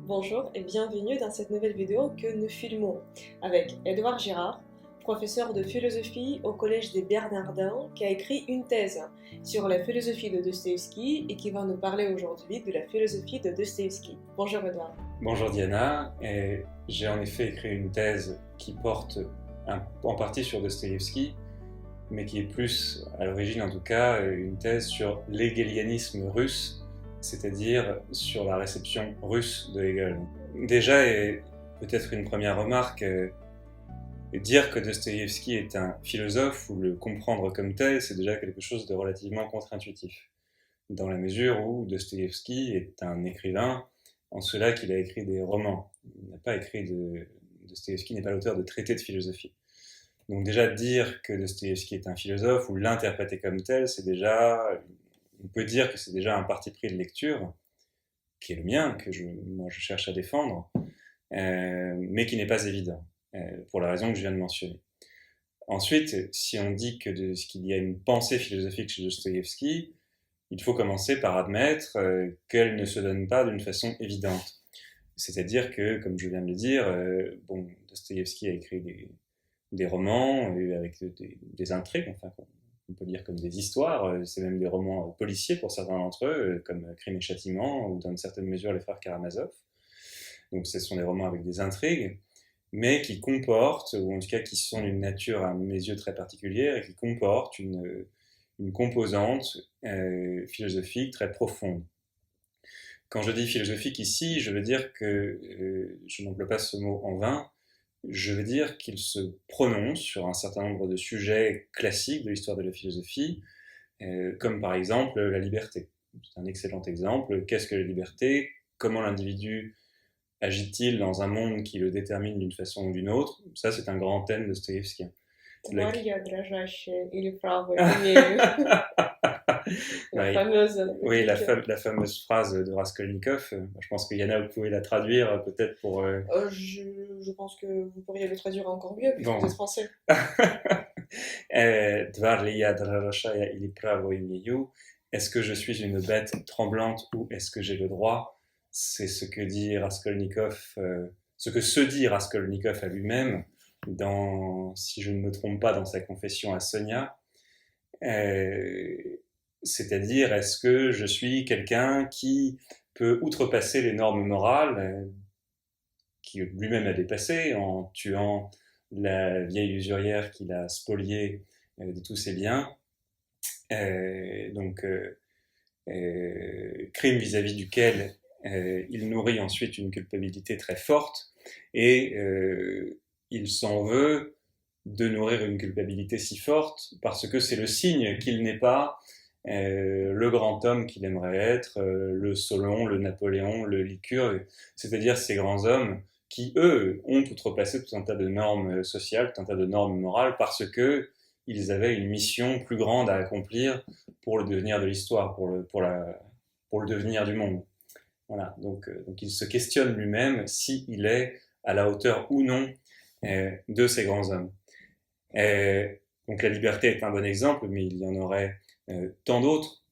Bonjour et bienvenue dans cette nouvelle vidéo que nous filmons avec Édouard Girard, professeur de philosophie au Collège des Bernardins, qui a écrit une thèse sur la philosophie de Dostoïevski et qui va nous parler aujourd'hui de la philosophie de Dostoïevski. Bonjour Édouard. Bonjour Diana, et j'ai en effet écrit une thèse qui porte en partie sur Dostoïevski, mais qui est plus, à l'origine en tout cas, une thèse sur l'hégélianisme russe, c'est-à-dire sur la réception russe de Hegel. Déjà, et peut-être une première remarque, dire que Dostoïevski est un philosophe ou le comprendre comme tel, c'est déjà quelque chose de relativement contre-intuitif, dans la mesure où Dostoïevski est un écrivain, en cela qu'il a écrit des romans. Il n'a pas écrit Dostoïevski n'est pas l'auteur de traités de philosophie. Donc déjà dire que Dostoïevski est un philosophe ou l'interpréter comme tel, c'est déjà, on peut dire que c'est déjà un parti pris de lecture, qui est le mien, que moi je cherche à défendre, mais qui n'est pas évident, pour la raison que je viens de mentionner. Ensuite, si on dit qu'il y a une pensée philosophique chez Dostoïevski, il faut commencer par admettre qu'elle ne se donne pas d'une façon évidente. C'est-à-dire que, comme je viens de le dire, Dostoïevski a écrit des romans avec des intrigues, enfin, on peut lire comme des histoires, c'est même des romans policiers pour certains d'entre eux, comme Crime et Châtiment, ou dans une certaine mesure Les Frères Karamazov. Donc ce sont des romans avec des intrigues, mais qui comportent, ou en tout cas qui sont d'une nature à mes yeux très particulière, et qui comportent une composante philosophique très profonde. Quand je dis philosophique ici, je veux dire que, je n'emploie pas ce mot en vain, je veux dire qu'il se prononce sur un certain nombre de sujets classiques de l'histoire de la philosophie, comme par exemple la liberté. C'est un excellent exemple. Qu'est-ce que la liberté? Comment l'individu agit-il dans un monde qui le détermine d'une façon ou d'une autre? Ça, c'est un grand thème de Dostoïevskien. Maria дрожащая или право имею. La fameuse. Oui, la fameuse phrase de Raskolnikov. Je pense que Yana, vous pouvez la traduire peut-être pour... Je pense que vous pourriez le traduire encore mieux puisque vous êtes français. Dvarlia drarashaya ili pravo imieyu. Est-ce que je suis une bête tremblante ou est-ce que j'ai le droit? C'est ce que dit Raskolnikov, ce que se dit Raskolnikov à lui-même, si je ne me trompe pas, dans sa confession à Sonia. C'est-à-dire, est-ce que je suis quelqu'un qui peut outrepasser les normes morales, qui lui-même a dépassé en tuant la vieille usurière qu'il a spoliée de tous ses biens, crime vis-à-vis duquel il nourrit ensuite une culpabilité très forte, et il s'en veut de nourrir une culpabilité si forte parce que c'est le signe qu'il n'est pas le grand homme qu'il aimerait être, le Solon, le Napoléon, le Lycurgue, c'est-à-dire ces grands hommes qui, eux, ont outrepassé tout un tas de normes sociales, tout un tas de normes morales, parce que ils avaient une mission plus grande à accomplir pour le devenir de l'histoire, pour le devenir du monde. Voilà, donc il se questionne lui-même s'il est à la hauteur ou non de ces grands hommes. Donc la liberté est un bon exemple, mais il y en aurait tant d'autres.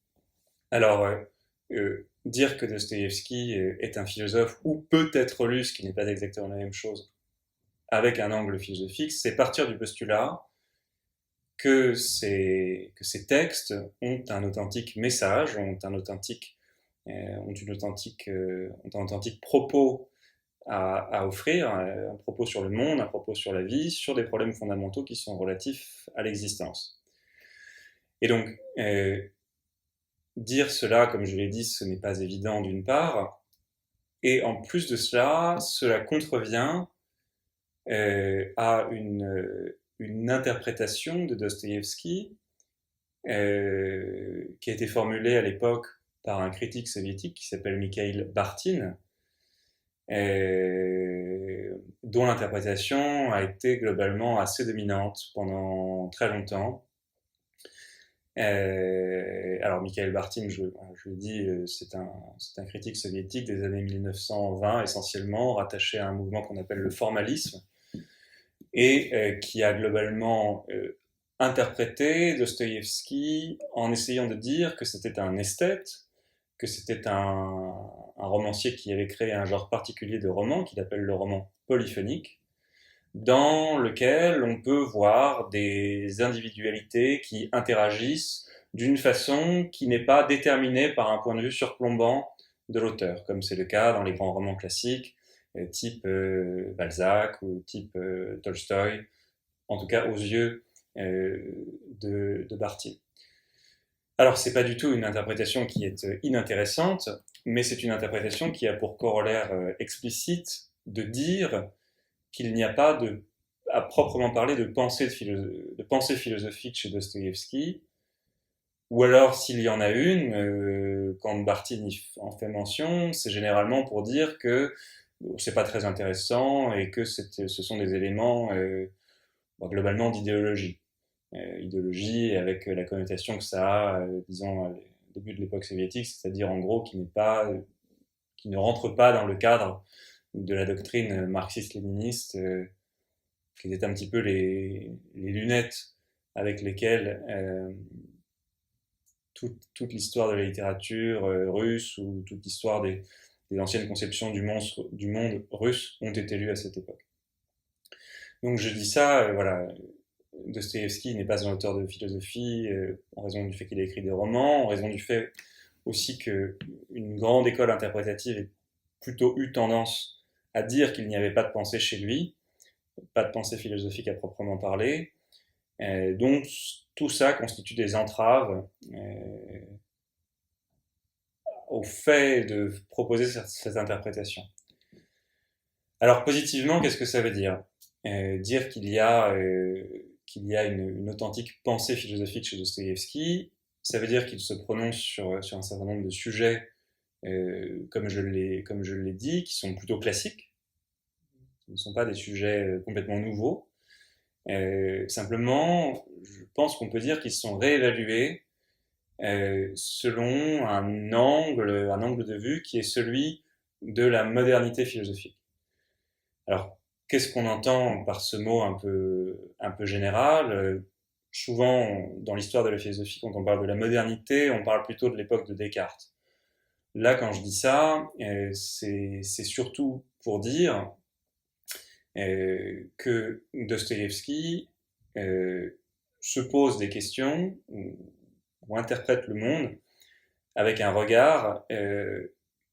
Alors, dire que Dostoïevski est un philosophe, ou peut être lu, ce qui n'est pas exactement la même chose, avec un angle philosophique, c'est partir du postulat que ces textes ont un authentique message, ont un authentique propos à offrir, un propos sur le monde, un propos sur la vie, sur des problèmes fondamentaux qui sont relatifs à l'existence. Et donc, dire cela, comme je l'ai dit, ce n'est pas évident d'une part, et en plus de cela, cela contrevient à une interprétation de Dostoïevski qui a été formulée à l'époque par un critique soviétique qui s'appelle Mikhail Bartin, dont l'interprétation a été globalement assez dominante pendant très longtemps. Alors Mikhail Bartin, je le dis, c'est un critique soviétique des années 1920, essentiellement rattaché à un mouvement qu'on appelle le formalisme, et qui a globalement interprété Dostoïevski en essayant de dire que c'était un esthète, que c'était un un romancier qui avait créé un genre particulier de roman qu'il appelle le roman polyphonique, dans lequel on peut voir des individualités qui interagissent d'une façon qui n'est pas déterminée par un point de vue surplombant de l'auteur, comme c'est le cas dans les grands romans classiques, type Balzac ou type Tolstoï, en tout cas aux yeux de Barthes. Alors, c'est pas du tout une interprétation qui est inintéressante, mais c'est une interprétation qui a pour corollaire explicite de dire qu'il n'y a pas à proprement parler de pensée philosophique chez Dostoïevski, ou alors s'il y en a une, quand Barthes en fait mention, c'est généralement pour dire que c'est pas très intéressant et que ce sont des éléments globalement d'idéologie. Idéologie avec la connotation que ça a, disons, au début de l'époque soviétique, c'est-à-dire en gros qui ne rentre pas dans le cadre de la doctrine marxiste-léniniste, qui étaient un petit peu les lunettes avec lesquelles toute l'histoire de la littérature russe ou toute l'histoire des anciennes conceptions du monde russe ont été lues à cette époque. Donc je dis ça, voilà, Dostoïevski n'est pas un auteur de philosophie en raison du fait qu'il a écrit des romans, en raison du fait aussi qu'une grande école interprétative ait plutôt eu tendance à dire qu'il n'y avait pas de pensée chez lui, pas de pensée philosophique à proprement parler. Donc tout ça constitue des entraves au fait de proposer cette interprétation. Alors positivement, qu'est-ce que ça veut dire ? Dire qu'il y a une authentique pensée philosophique chez Dostoïevski, ça veut dire qu'il se prononce sur un certain nombre de sujets, comme je l'ai dit, qui sont plutôt classiques, qui ne sont pas des sujets complètement nouveaux. Simplement, je pense qu'on peut dire qu'ils sont réévalués selon un angle de vue qui est celui de la modernité philosophique. Alors, qu'est-ce qu'on entend par ce mot un peu général ? Souvent, dans l'histoire de la philosophie, quand on parle de la modernité, on parle plutôt de l'époque de Descartes. Là, quand je dis ça, c'est surtout pour dire que Dostoïevski se pose des questions ou interprète le monde avec un regard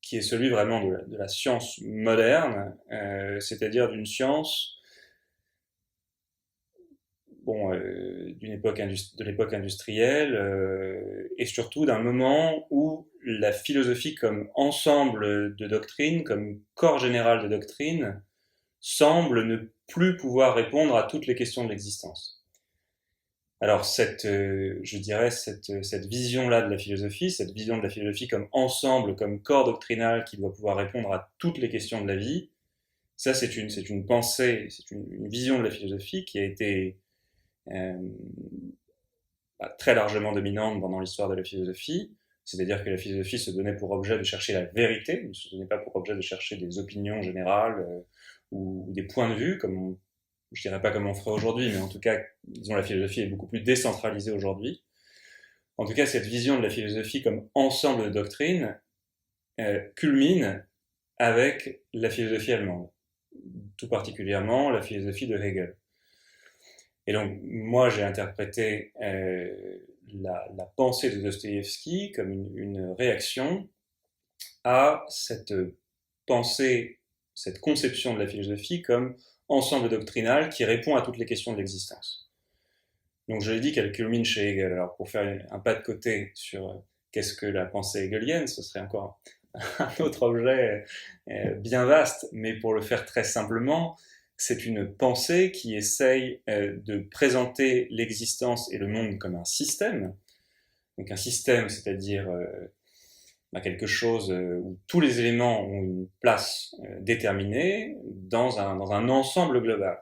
qui est celui vraiment de la science moderne, c'est-à-dire d'une science de l'époque industrielle et surtout d'un moment où la philosophie comme ensemble de doctrines, comme corps général de doctrines, semble ne plus pouvoir répondre à toutes les questions de l'existence. Alors je dirais cette vision-là de la philosophie, cette vision de la philosophie comme ensemble, comme corps doctrinal qui doit pouvoir répondre à toutes les questions de la vie, ça c'est une pensée, c'est une vision de la philosophie qui a été très largement dominante pendant l'histoire de la philosophie, c'est-à-dire que la philosophie se donnait pour objet de chercher la vérité, ne se donnait pas pour objet de chercher des opinions générales ou des points de vue, je dirais pas comme on ferait aujourd'hui, mais en tout cas, disons, la philosophie est beaucoup plus décentralisée aujourd'hui. En tout cas, cette vision de la philosophie comme ensemble de doctrines culmine avec la philosophie allemande, tout particulièrement la philosophie de Hegel. Et donc, moi, j'ai interprété la pensée de Dostoïevski comme une réaction à cette pensée, cette conception de la philosophie comme ensemble doctrinal qui répond à toutes les questions de l'existence. Donc je l'ai dit qu'elle culmine chez Hegel. Alors pour faire un pas de côté sur qu'est-ce que la pensée hegelienne, ce serait encore un autre objet bien vaste, mais pour le faire très simplement, c'est une pensée qui essaye de présenter l'existence et le monde comme un système. Donc un système, c'est-à-dire quelque chose où tous les éléments ont une place déterminée dans un ensemble global.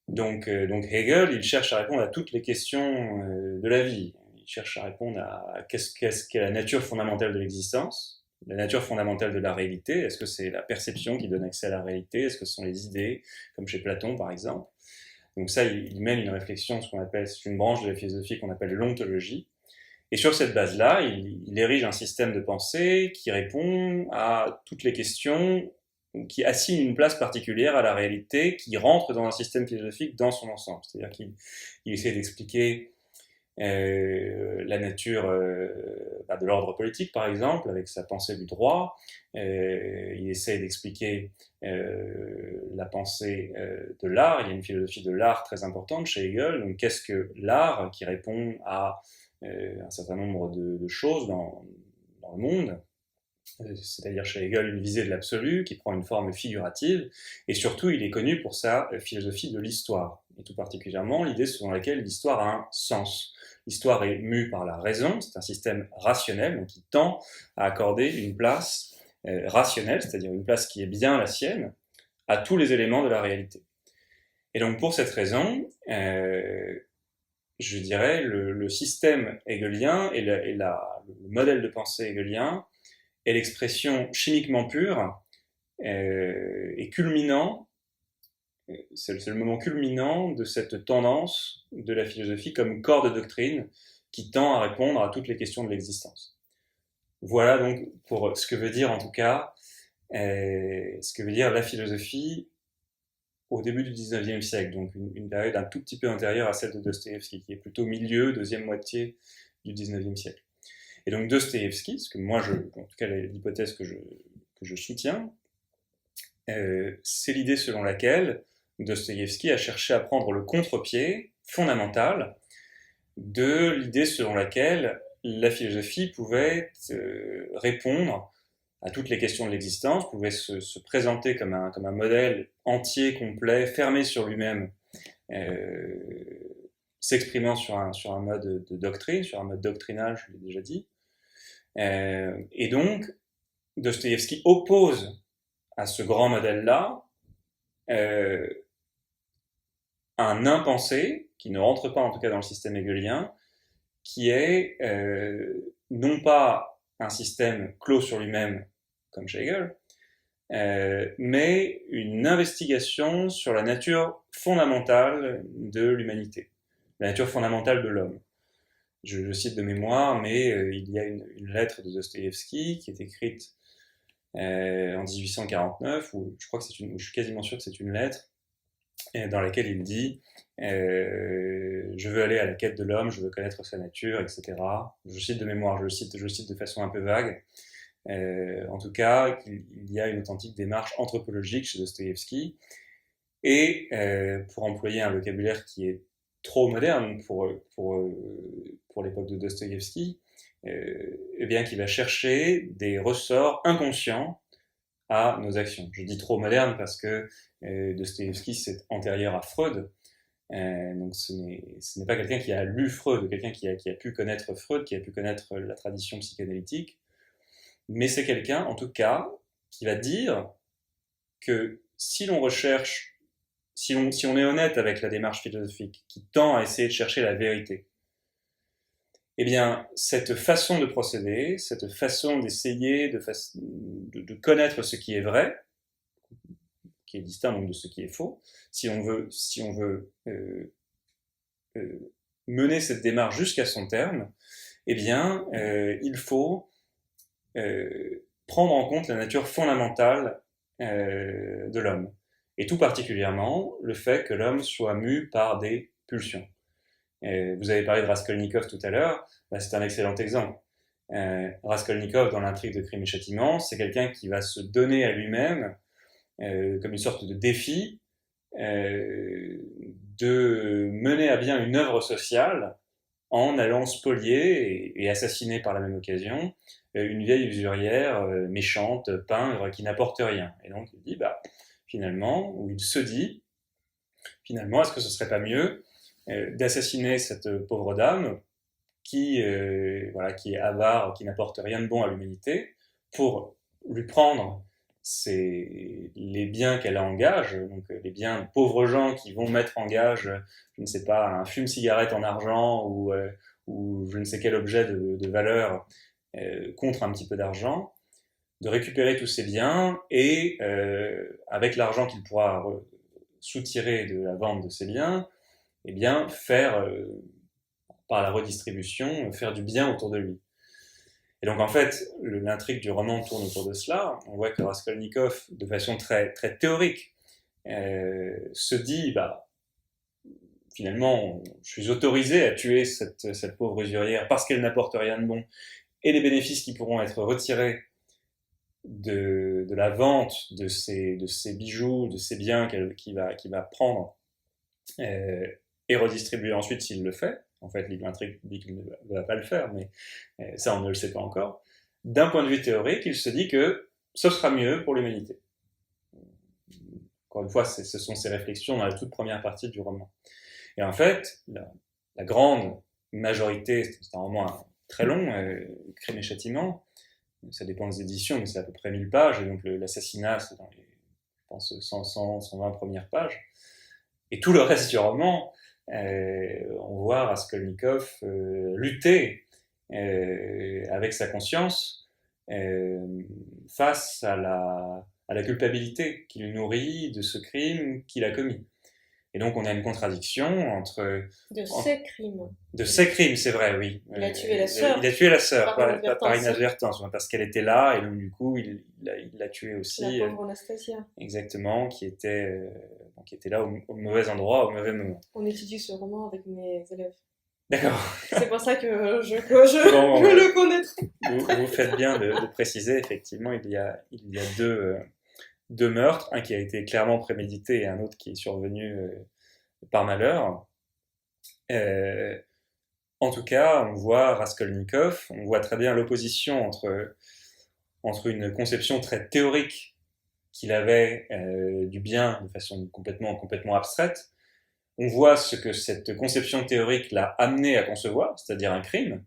Donc Hegel, il cherche à répondre à toutes les questions de la vie. Il cherche à répondre à qu'est-ce qu'est la nature fondamentale de l'existence, la nature fondamentale de la réalité. Est-ce que c'est la perception qui donne accès à la réalité ? Est-ce que ce sont les idées, comme chez Platon par exemple ? Donc ça, il mène une réflexion, c'est une branche de la philosophie qu'on appelle l'ontologie. Et sur cette base-là, il érige un système de pensée qui répond à toutes les questions, qui assigne une place particulière à la réalité, qui rentre dans un système philosophique dans son ensemble. C'est-à-dire qu'il essaie d'expliquer la nature de l'ordre politique, par exemple, avec sa pensée du droit. Il essaie d'expliquer la pensée de l'art. Il y a une philosophie de l'art très importante chez Hegel. Donc, qu'est-ce que l'art qui répond à un certain nombre de choses dans le monde, c'est-à-dire chez Hegel une visée de l'absolu qui prend une forme figurative, et surtout il est connu pour sa philosophie de l'histoire, et tout particulièrement l'idée selon laquelle l'histoire a un sens. L'histoire est mue par la raison, c'est un système rationnel, donc qui tend à accorder une place rationnelle, c'est-à-dire une place qui est bien la sienne, à tous les éléments de la réalité. Et donc pour cette raison, je dirais, le système hegelien et le modèle de pensée hegelien est l'expression chimiquement pure et culminant, c'est le moment culminant de cette tendance de la philosophie comme corps de doctrine qui tend à répondre à toutes les questions de l'existence. Voilà donc pour ce que veut dire en tout cas, ce que veut dire la philosophie au début du 19e siècle, donc une période un tout petit peu antérieure à celle de Dostoïevski, qui est plutôt milieu, deuxième moitié du 19e siècle. Et donc Dostoïevski, ce que moi, en tout cas l'hypothèse que je soutiens, c'est l'idée selon laquelle Dostoïevski a cherché à prendre le contre-pied fondamental de l'idée selon laquelle la philosophie pouvait répondre à toutes les questions de l'existence, pouvait se présenter comme un modèle entier, complet, fermé sur lui-même, s'exprimant sur un mode de doctrine, sur un mode doctrinal, je l'ai déjà dit. Et donc, Dostoïevski oppose à ce grand modèle-là un impensé, qui ne rentre pas en tout cas dans le système hegelien, qui est non pas un système clos sur lui-même, comme chez Hegel, mais une investigation sur la nature fondamentale de l'humanité, la nature fondamentale de l'homme. Je cite de mémoire, mais il y a une lettre de Dostoïevski qui est écrite en 1849, où je crois que je suis quasiment sûr que c'est une lettre, dans laquelle il dit je veux aller à la quête de l'homme, je veux connaître sa nature, etc. Je cite de mémoire, je le cite de façon un peu vague. En tout cas, il y a une authentique démarche anthropologique chez Dostoïevski, et pour employer un vocabulaire qui est trop moderne pour l'époque de Dostoïevski, eh bien, qui va chercher des ressorts inconscients à nos actions. Je dis trop moderne parce que Dostoïevski, c'est antérieur à Freud, donc ce n'est pas quelqu'un qui a lu Freud, quelqu'un qui a pu connaître Freud, qui a pu connaître la tradition psychanalytique, mais c'est quelqu'un, en tout cas, qui va dire que si l'on recherche, si on est honnête avec la démarche philosophique, qui tend à essayer de chercher la vérité, eh bien, cette façon de procéder, cette façon d'essayer de connaître ce qui est vrai, qui est distinct donc de ce qui est faux, si on veut mener cette démarche jusqu'à son terme, eh bien, il faut prendre en compte la nature fondamentale de l'homme, et tout particulièrement le fait que l'homme soit mu par des pulsions. Vous avez parlé de Raskolnikov tout à l'heure, c'est un excellent exemple. Raskolnikov, dans l'intrigue de Crime et Châtiment, c'est quelqu'un qui va se donner à lui-même comme une sorte de défi de mener à bien une œuvre sociale en allant spolier et assassiner par la même occasion une vieille usurière méchante, pingre, qui n'apporte rien. Et donc il dit, finalement, ou il se dit, finalement, est-ce que ce serait pas mieux d'assassiner cette pauvre dame qui est avare, qui n'apporte rien de bon à l'humanité, pour lui prendre les biens qu'elle a en gage, donc les biens de pauvres gens qui vont mettre en gage, je ne sais pas, un fume-cigarette en argent ou je ne sais quel objet de valeur contre un petit peu d'argent, de récupérer tous ces biens et avec l'argent qu'il pourra soutirer de la vente de ces biens, eh bien faire par la redistribution, faire du bien autour de lui. Et donc en fait, l'intrigue du roman tourne autour de cela. On voit que Raskolnikov, de façon très, très théorique, se dit, finalement, je suis autorisé à tuer cette pauvre usurière parce qu'elle n'apporte rien de bon, et les bénéfices qui pourront être retirés de la vente de ces bijoux, de ces biens qu'il va prendre et redistribuer ensuite s'il le fait. En fait, l'intrigue dit qu'il ne va pas le faire, mais ça, on ne le sait pas encore. D'un point de vue théorique, il se dit que ce sera mieux pour l'humanité. Encore une fois, ce sont ses réflexions dans la toute première partie du roman. Et en fait, la grande majorité, c'est un roman très long, Crime et Châtiment, ça dépend des éditions, mais c'est à peu près 1000 pages, et donc l'assassinat, c'est dans les, je pense, 120 premières pages. Et tout le reste du roman, on voit Raskolnikov lutter avec sa conscience face à la culpabilité qui le nourrit de ce crime qu'il a commis. Et donc on a une contradiction entre... ses crimes. De ses crimes, c'est vrai, oui. Il a tué la sœur. Il a tué la sœur, par inadvertance, parce qu'elle était là, et donc du coup il l'a tué aussi. La pauvre Anastasia. Exactement, qui était là au mauvais endroit, au mauvais moment. On étudie ce roman avec mes élèves. D'accord. C'est pour ça que je le connais. Vous faites bien de préciser, effectivement, il y a deux meurtres, un qui a été clairement prémédité et un autre qui est survenu par malheur. En tout cas, on voit Raskolnikov, on voit très bien l'opposition entre une conception très théorique qu'il avait du bien de façon complètement abstraite. On voit ce que cette conception théorique l'a amené à concevoir, c'est-à-dire un crime.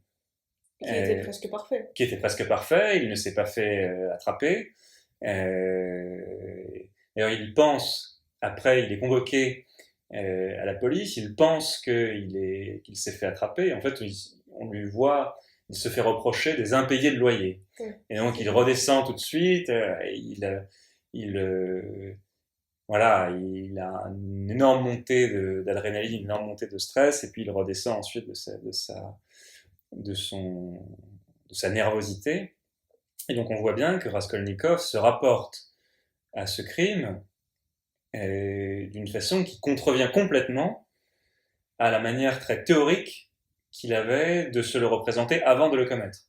Qui était presque parfait. Qui était presque parfait, il ne s'est pas fait attraper. D'ailleurs, il pense, après, il est convoqué à la police, il pense qu'il s'est fait attraper. En fait, on lui voit, il se fait reprocher des impayés de loyer. Oui. Et donc, il redescend tout de suite, voilà, il a une énorme montée d'adrénaline, une énorme montée de stress, et puis il redescend ensuite de sa nervosité. Et donc on voit bien que Raskolnikov se rapporte à ce crime d'une façon qui contrevient complètement à la manière très théorique qu'il avait de se le représenter avant de le commettre.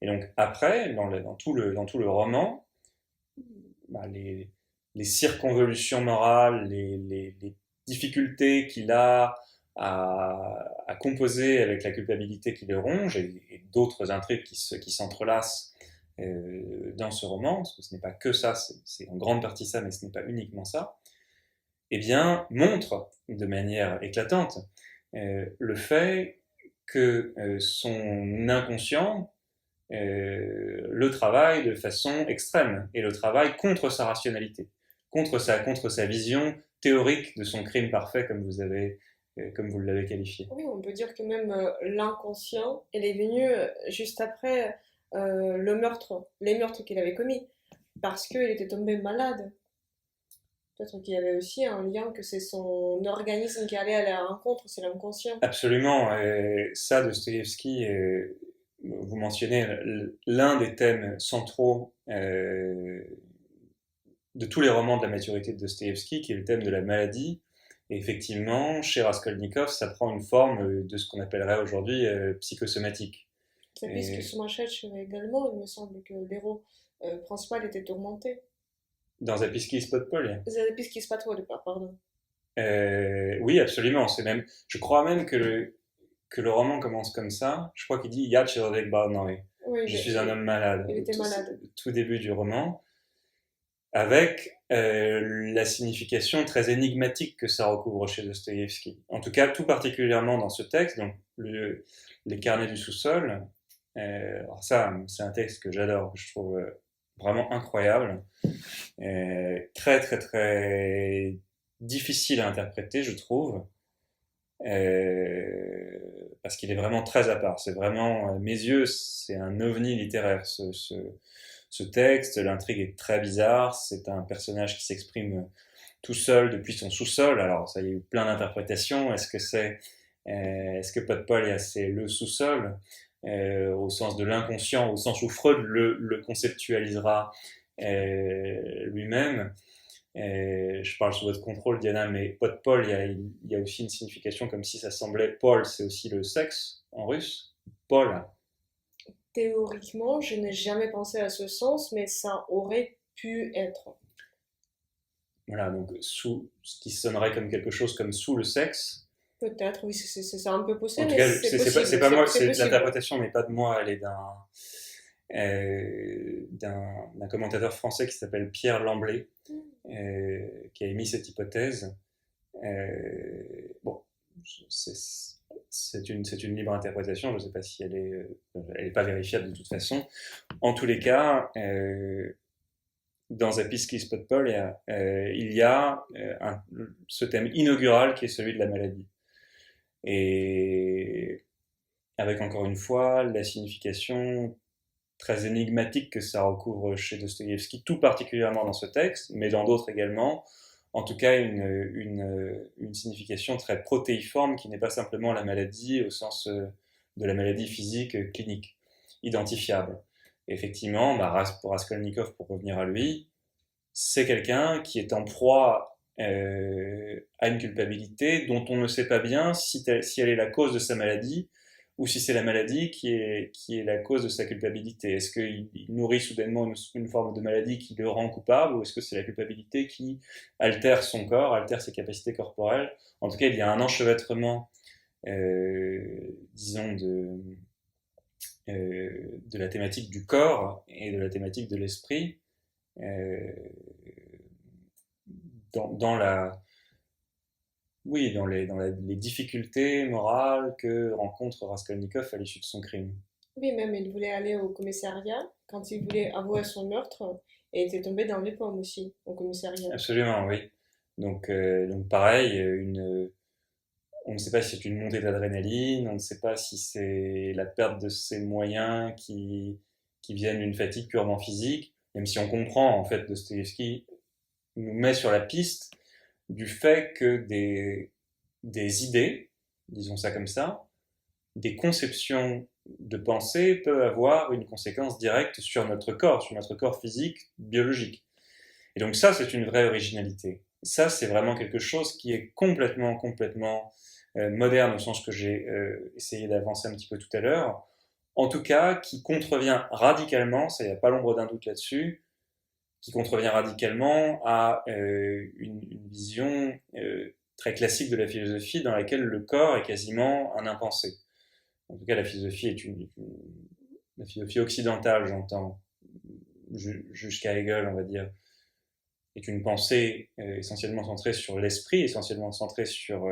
Et donc après, dans tout le roman, les circonvolutions morales, les difficultés qu'il a à composer avec la culpabilité qui le ronge et d'autres intrigues qui s'entrelacent dans ce roman, parce que ce n'est pas que ça, c'est en grande partie ça, mais ce n'est pas uniquement ça, eh bien, montre de manière éclatante le fait que son inconscient le travaille de façon extrême, et le travaille contre sa rationalité, contre sa vision théorique de son crime parfait, comme vous l'avez qualifié. Oui, on peut dire que même l'inconscient, elle est venue juste après les meurtres qu'il avait commis, parce qu'il était tombé malade. Peut-être qu'il y avait aussi un lien, que c'est son organisme qui allait à la rencontre, c'est l'inconscient. Absolument, ça, Dostoïevski, vous mentionnez l'un des thèmes centraux de tous les romans de la maturité de Dostoïevski, qui est le thème de la maladie. Et effectivement, chez Raskolnikov, ça prend une forme de ce qu'on appellerait aujourd'hui psychosomatique. Puisque Soumachetch également, il me semble que l'héros principal était tourmenté. Dans Zapiski Podpol. Zapiski Podpol, pardon. Oui, absolument. Je crois même que le roman commence comme ça. Je crois qu'il dit Ya человек больной. Oui, je suis un homme malade. Il était malade. Tout début du roman, avec la signification très énigmatique que ça recouvre chez Dostoïevski. En tout cas, tout particulièrement dans ce texte, donc Les carnets du sous-sol. Alors ça, c'est un texte que j'adore, que je trouve vraiment incroyable, très très très difficile à interpréter, je trouve, parce qu'il est vraiment très à part. C'est vraiment, à mes yeux, c'est un ovni littéraire, ce texte. L'intrigue est très bizarre, c'est un personnage qui s'exprime tout seul depuis son sous-sol. Alors ça, il y a eu plein d'interprétations. Est-ce que c'est Est-ce que Podpolya, c'est le sous-sol, au sens de l'inconscient, au sens où Freud le conceptualisera lui-même? Je parle sous votre contrôle, Diana, mais Podpol, il y a aussi une signification comme si ça semblait. Pol, c'est aussi le sexe en russe. Pol. Théoriquement, je n'ai jamais pensé à ce sens, mais ça aurait pu être. Voilà, donc sous, ce qui sonnerait comme quelque chose comme sous le sexe. Peut-être, oui, c'est un peu En possible, tout mais cas, c'est possible. c'est pas moi, C'est possible. l'interprétation n'est pas de moi, elle est d'un commentateur français qui s'appelle Pierre Lamblay, qui a émis cette hypothèse. Bon, c'est une libre interprétation, je ne sais pas si elle est pas vérifiable de toute façon. En tous les cas, dans Zapiski Podpol, il y a ce thème inaugural qui est celui de la maladie. Et avec encore une fois la signification très énigmatique que ça recouvre chez Dostoïevski, tout particulièrement dans ce texte, mais dans d'autres également, en tout cas une signification très protéiforme qui n'est pas simplement la maladie au sens de la maladie physique clinique, identifiable. Et effectivement, pour Raskolnikov, pour revenir à lui, c'est quelqu'un qui est en proie à une culpabilité dont on ne sait pas bien si elle est la cause de sa maladie ou si c'est la maladie qui est la cause de sa culpabilité. Est-ce qu'il nourrit soudainement une forme de maladie qui le rend coupable, ou est-ce que c'est la culpabilité qui altère son corps, altère ses capacités corporelles? En tout cas, il y a un enchevêtrement, disons, de la thématique du corps et de la thématique de l'esprit dans les difficultés morales que rencontre Raskolnikov à l'issue de son crime. Oui, même il voulait aller au commissariat quand il voulait avouer son meurtre et était tombé dans les pommes aussi au commissariat. Absolument, oui. Donc pareil, on ne sait pas si c'est une montée d'adrénaline, on ne sait pas si c'est la perte de ses moyens qui viennent d'une fatigue purement physique, même si on comprend, en fait, Dostoïevski nous met sur la piste du fait que des idées, disons ça comme ça, des conceptions de pensée peuvent avoir une conséquence directe sur notre corps physique, biologique. Et donc ça, c'est une vraie originalité. Ça, c'est vraiment quelque chose qui est complètement moderne au sens que j'ai essayé d'avancer un petit peu tout à l'heure. En tout cas, qui contrevient radicalement, ça, il n'y a pas l'ombre d'un doute là-dessus, qui contrevient radicalement à une vision très classique de la philosophie dans laquelle le corps est quasiment un impensé. En tout cas, la philosophie la philosophie occidentale, j'entends, jusqu'à Hegel, on va dire, est une pensée essentiellement centrée sur l'esprit, essentiellement centrée sur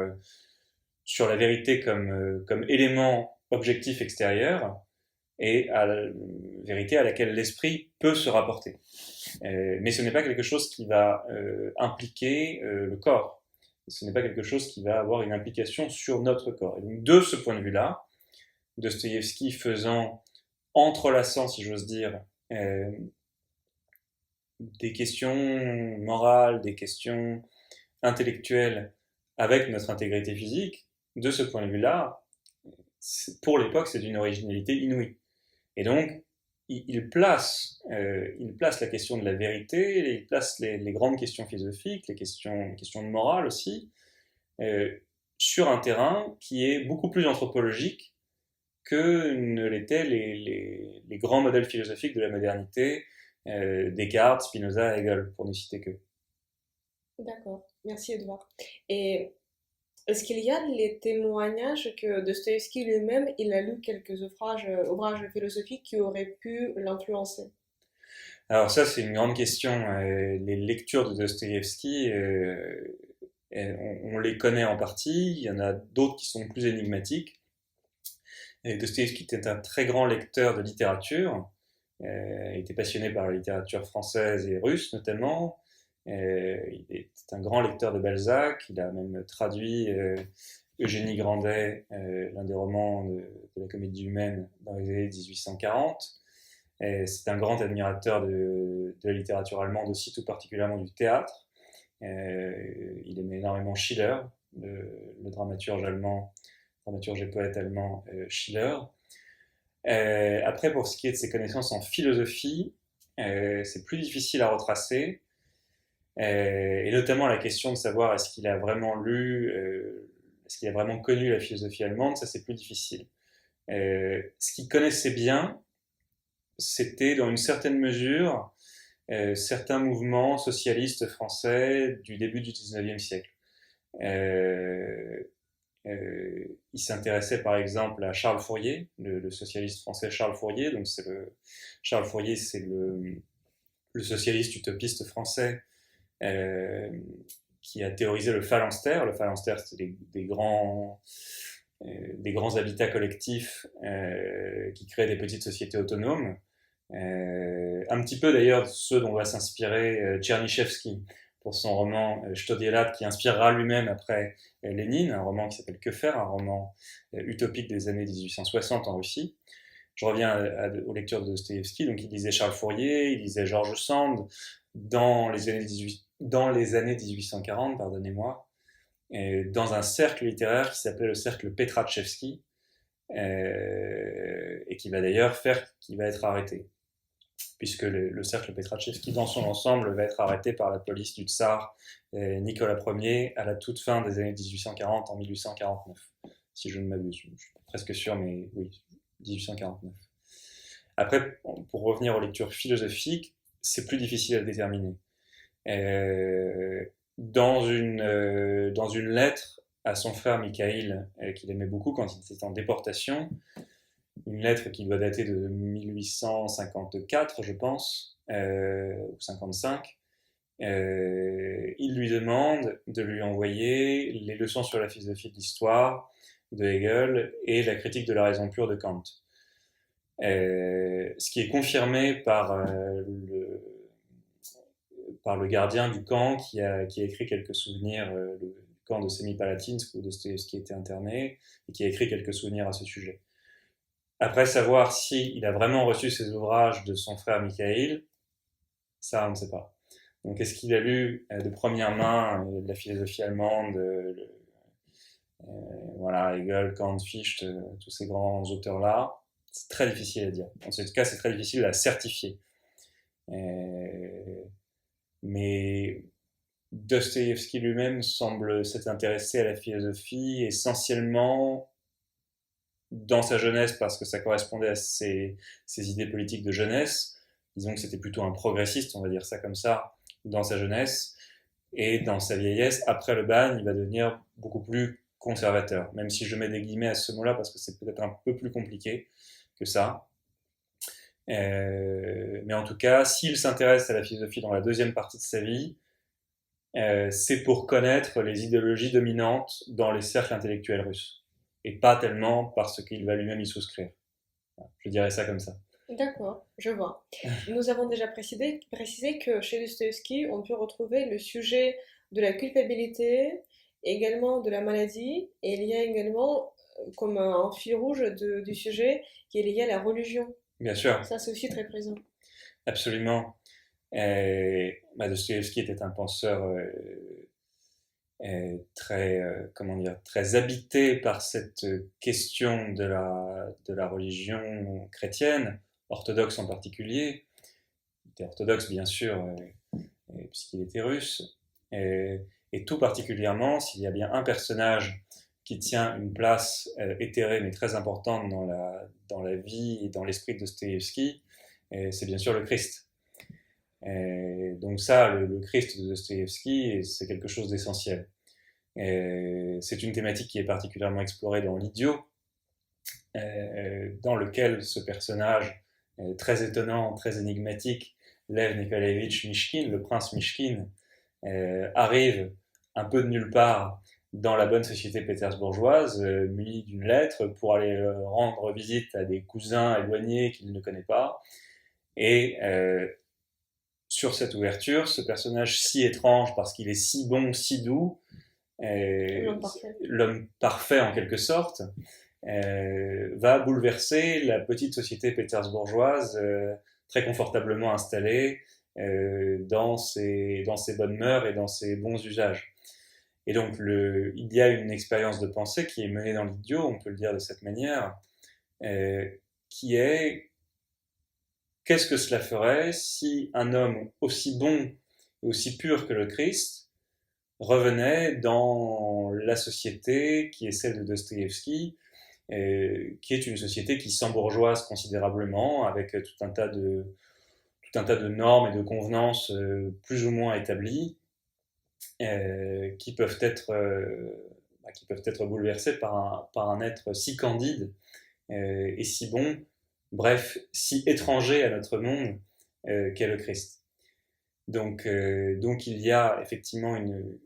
la vérité comme élément objectif extérieur, et à la vérité à laquelle l'esprit peut se rapporter. Mais ce n'est pas quelque chose qui va impliquer le corps. Ce n'est pas quelque chose qui va avoir une implication sur notre corps. Et donc, de ce point de vue-là, Dostoïevski entrelaçant, si j'ose dire, des questions morales, des questions intellectuelles avec notre intégrité physique, de ce point de vue-là, pour l'époque, c'est d'une originalité inouïe. Et donc, il place la question de la vérité, il place les grandes questions philosophiques, les questions de morale aussi, sur un terrain qui est beaucoup plus anthropologique que ne l'étaient les grands modèles philosophiques de la modernité, Descartes, Spinoza, Hegel, pour ne citer que. D'accord, merci Edouard. Et est-ce qu'il y a les témoignages que Dostoïevski lui-même, il a lu quelques ouvrages philosophiques qui auraient pu l'influencer? Alors ça, c'est une grande question. Les lectures de Dostoïevski, on les connaît en partie, il y en a d'autres qui sont plus énigmatiques. Dostoïevski était un très grand lecteur de littérature, il était passionné par la littérature française et russe notamment. Il est un grand lecteur de Balzac, il a même traduit Eugénie Grandet, l'un des romans de la comédie humaine dans les années 1840. C'est un grand admirateur de la littérature allemande aussi, tout particulièrement du théâtre. Il aimait énormément Schiller, le dramaturge allemand dramaturge et poète allemand Schiller. Après, pour ce qui est de ses connaissances en philosophie, c'est plus difficile à retracer, et notamment la question de savoir est-ce qu'il a vraiment lu, est-ce qu'il a vraiment connu la philosophie allemande, ça c'est plus difficile. Ce qu'il connaissait bien, c'était dans une certaine mesure certains mouvements socialistes français du début du 19e siècle. Il s'intéressait par exemple à Charles Fourier, le socialiste français Charles Fourier. Donc Charles Fourier, c'est le socialiste utopiste français qui a théorisé le phalanstère. Le phalanstère, c'était des grands habitats collectifs qui créent des petites sociétés autonomes. Un petit peu d'ailleurs ceux dont va s'inspirer Tchernychevski pour son roman Stodielat, qui inspirera lui-même après Lénine, un roman qui s'appelle Que faire, un roman utopique des années 1860 en Russie. Je reviens aux lectures de Dostoïevski. Donc il lisait Charles Fourier, il lisait George Sand dans les années 1840, pardonnez-moi, dans un cercle littéraire qui s'appelait le cercle Petratchevski, et qui va d'ailleurs qui va être arrêté, puisque le cercle Petratchevski dans son ensemble va être arrêté par la police du tsar Nicolas Ier à la toute fin des années 1840, en 1849, si je ne m'abuse. Je suis presque sûr, mais oui, 1849. Après, pour revenir aux lectures philosophiques, c'est plus difficile à déterminer. Dans une lettre à son frère Mikhaïl, qu'il aimait beaucoup quand il était en déportation, une lettre qui doit dater de 1854, je pense, ou 55, il lui demande de lui envoyer les leçons sur la philosophie de l'histoire de Hegel et la critique de la raison pure de Kant. Ce qui est confirmé par le gardien du camp qui a écrit quelques souvenirs, le camp de Semipalatinsk où Dostoïevski était interné, et qui a écrit quelques souvenirs à ce sujet. Après, savoir s'il a vraiment reçu ces ouvrages de son frère Mikhaïl, ça on ne sait pas. Donc est-ce qu'il a lu de première main de la philosophie allemande, voilà, Hegel, Kant, Fichte, tous ces grands auteurs-là? C'est très difficile à dire. En tout cas, c'est très difficile à certifier. Mais Dostoïevski lui-même semble s'être intéressé à la philosophie essentiellement dans sa jeunesse parce que ça correspondait à ses idées politiques de jeunesse. Disons que c'était plutôt un progressiste, on va dire ça comme ça, dans sa jeunesse. Et dans sa vieillesse, après le bagne, il va devenir beaucoup plus conservateur. Même si je mets des guillemets à ce mot-là parce que c'est peut-être un peu plus compliqué que ça. Mais en tout cas, s'il s'intéresse à la philosophie dans la deuxième partie de sa vie, c'est pour connaître les idéologies dominantes dans les cercles intellectuels russes. Et pas tellement parce qu'il va lui-même y souscrire. Je dirais ça comme ça. D'accord, je vois. Nous avons déjà précisé que chez Dostoïevski, on peut retrouver le sujet de la culpabilité, également de la maladie, et il y a également comme un fil rouge du sujet qui est lié à la religion. Bien sûr. Ça, c'est aussi très présent. Absolument. Dostoïevski était un penseur très, très habité par cette question de la religion chrétienne, orthodoxe en particulier. Il était orthodoxe, bien sûr, puisqu'il était russe. Et tout particulièrement, s'il y a bien un personnage qui tient une place éthérée mais très importante dans la vie et dans l'esprit de Dostoïevski, c'est bien sûr le Christ. Donc ça, le Christ de Dostoïevski, c'est quelque chose d'essentiel. C'est une thématique qui est particulièrement explorée dans l'Idiot, dans lequel ce personnage très étonnant, très énigmatique, Lev Nikolaevitch Myshkin, le prince Myshkin, arrive un peu de nulle part dans la bonne société pétersbourgeoise, muni d'une lettre pour aller rendre visite à des cousins éloignés qu'il ne connaît pas. Et sur cette ouverture, ce personnage si étrange parce qu'il est si bon, si doux, l'homme parfait en quelque sorte, va bouleverser la petite société pétersbourgeoise très confortablement installée dans ses bonnes mœurs et dans ses bons usages. Et donc, il y a une expérience de pensée qui est menée dans l'idiot, on peut le dire de cette manière, qui est qu'est-ce que cela ferait si un homme aussi bon et aussi pur que le Christ revenait dans la société qui est celle de Dostoïevski, qui est une société qui s'embourgeoise considérablement, avec tout un tas de normes et de convenances plus ou moins établies, qui peuvent être bouleversées par un être si candide et si bon, bref, si étranger à notre monde qu'est le Christ. Donc il y a effectivement une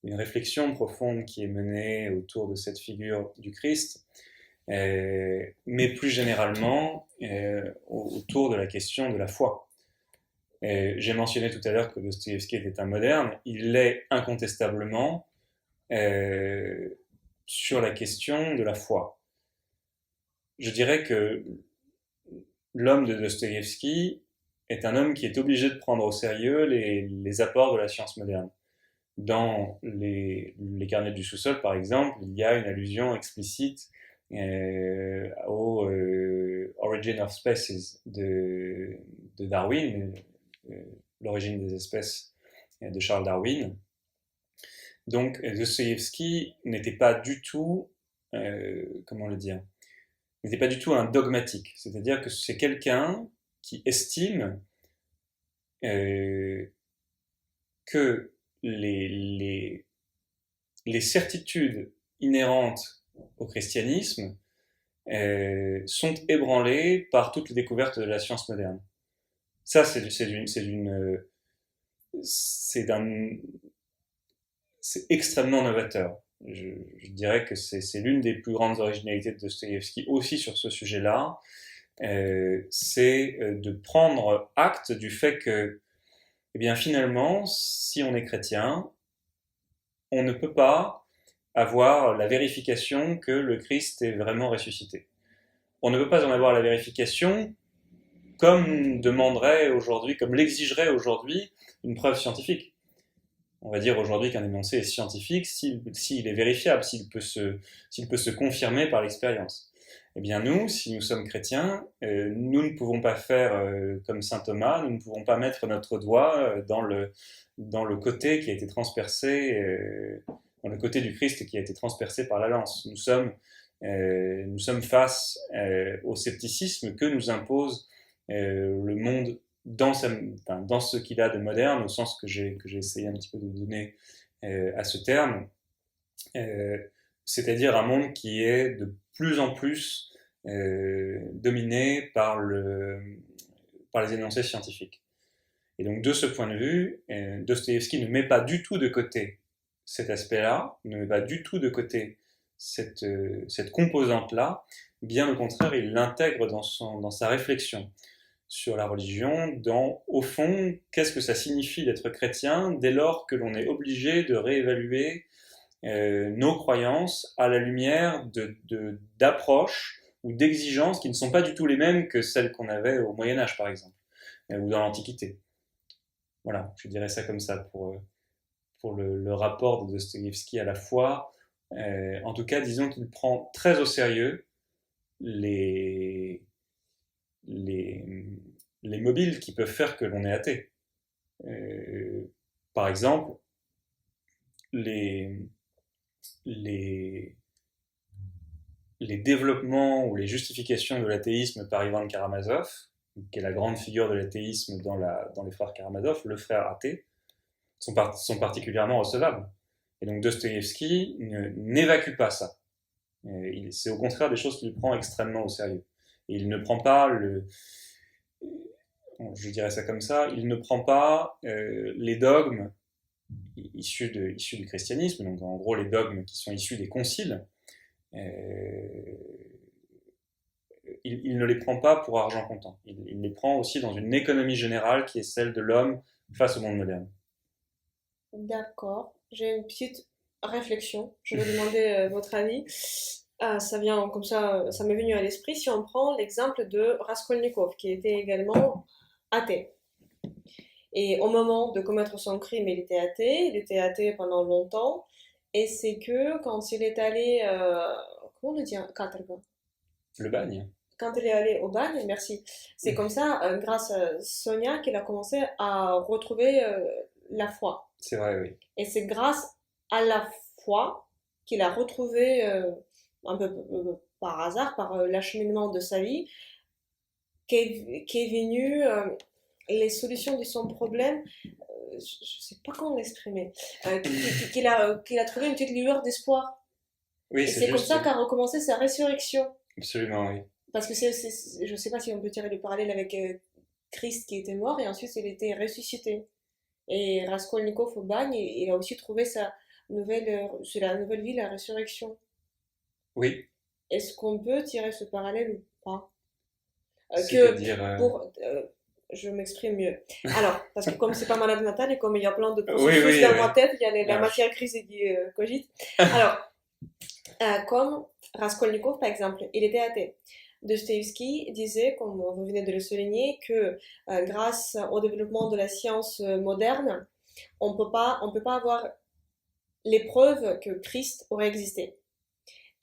réflexion profonde qui est menée autour de cette figure du Christ, mais plus généralement autour de la question de la foi. J'ai mentionné tout à l'heure que Dostoïevski était un moderne, il l'est incontestablement sur la question de la foi. Je dirais que l'homme de Dostoïevski est un homme qui est obligé de prendre au sérieux les apports de la science moderne. Dans les carnets du sous-sol, par exemple, il y a une allusion explicite au Origin of Species de Darwin, l'origine des espèces de Charles Darwin. Donc Dostoïevski n'était pas du tout, comment le dire, n'était pas du tout un dogmatique. C'est-à-dire que c'est quelqu'un qui estime que les certitudes inhérentes au christianisme sont ébranlées par toutes les découvertes de la science moderne. Ça, c'est extrêmement novateur. Je dirais que c'est l'une des plus grandes originalités de Dostoïevski aussi sur ce sujet-là. C'est de prendre acte du fait que, eh bien, finalement, si on est chrétien, on ne peut pas avoir la vérification que le Christ est vraiment ressuscité. On ne peut pas en avoir la vérification comme demanderait aujourd'hui, comme l'exigerait aujourd'hui une preuve scientifique. On va dire aujourd'hui qu'un énoncé est scientifique s'il est vérifiable, s'il peut se confirmer par l'expérience. Eh bien nous, si nous sommes chrétiens, nous ne pouvons pas faire comme saint Thomas, nous ne pouvons pas mettre notre doigt dans le côté qui a été transpercé, dans le côté du Christ qui a été transpercé par la lance. Nous sommes face au scepticisme que nous impose le monde dans ce qu'il a de moderne, au sens que j'ai essayé un petit peu de donner à ce terme, c'est-à-dire un monde qui est de plus en plus dominé par les énoncés scientifiques. Et donc de ce point de vue, Dostoïevski ne met pas du tout de côté cet aspect-là, ne met pas du tout de côté cette composante-là, bien au contraire, il l'intègre dans sa réflexion sur la religion, au fond, qu'est-ce que ça signifie d'être chrétien dès lors que l'on est obligé de réévaluer nos croyances à la lumière d'approches ou d'exigences qui ne sont pas du tout les mêmes que celles qu'on avait au Moyen-Âge, par exemple, ou dans l'Antiquité. Voilà, je dirais ça comme ça pour le rapport de Dostoïevski à la foi. En tout cas, disons qu'il prend très au sérieux les mobiles qui peuvent faire que l'on est athée. Par exemple, les développements ou les justifications de l'athéisme par Ivan Karamazov, qui est la grande figure de l'athéisme dans les frères Karamazov, le frère athée, sont particulièrement recevables. Et donc Dostoïevski n'évacue pas ça. C'est au contraire des choses qu'il prend extrêmement au sérieux. Et il ne prend pas je dirais ça comme ça, il ne prend pas les dogmes issus du christianisme, donc en gros les dogmes qui sont issus des conciles, il ne les prend pas pour argent comptant. Il les prend aussi dans une économie générale qui est celle de l'homme face au monde moderne. D'accord. J'ai une petite réflexion. Je vais demander votre avis. Ça vient comme ça m'est venu à l'esprit. Si on prend l'exemple de Raskolnikov, qui était également athée. Et au moment de commettre son crime, il était athée pendant longtemps. Et c'est que quand il est allé, comment on dit, katorga? Le bagne. Quand il est allé au bagne, merci. C'est comme ça, grâce à Sonia, qu'il a commencé à retrouver la foi. C'est vrai, oui. Et c'est grâce à la foi qu'il a retrouvé, un peu par hasard, par l'acheminement de sa vie, qu'est venu les solutions de son problème. Je ne sais pas comment l'exprimer. Qu'il a trouvé une petite lueur d'espoir. Oui, Et c'est c'est comme juste. ça qu'a recommencé sa résurrection. Absolument, oui. Parce que je ne sais pas si on peut tirer le parallèle avec Christ qui était mort et ensuite il était ressuscité. Et Raskolnikov au bagne, il a aussi trouvé sa sur la nouvelle vie, la résurrection. Oui, Est-ce qu'on peut tirer ce parallèle ou pas? Que c'est-à-dire. pour, je m'exprime mieux. Alors, parce que comme c'est pas malade mental et comme il y a plein de Oui, processus oui, dans ma tête, il y a la Ah, matière grise qui cogite. Alors, comme Raskolnikov, par exemple, il était athée. Dostoïevski disait, comme vous venez de le souligner, que grâce au développement de la science moderne, on peut pas avoir les preuves que Christ aurait existé.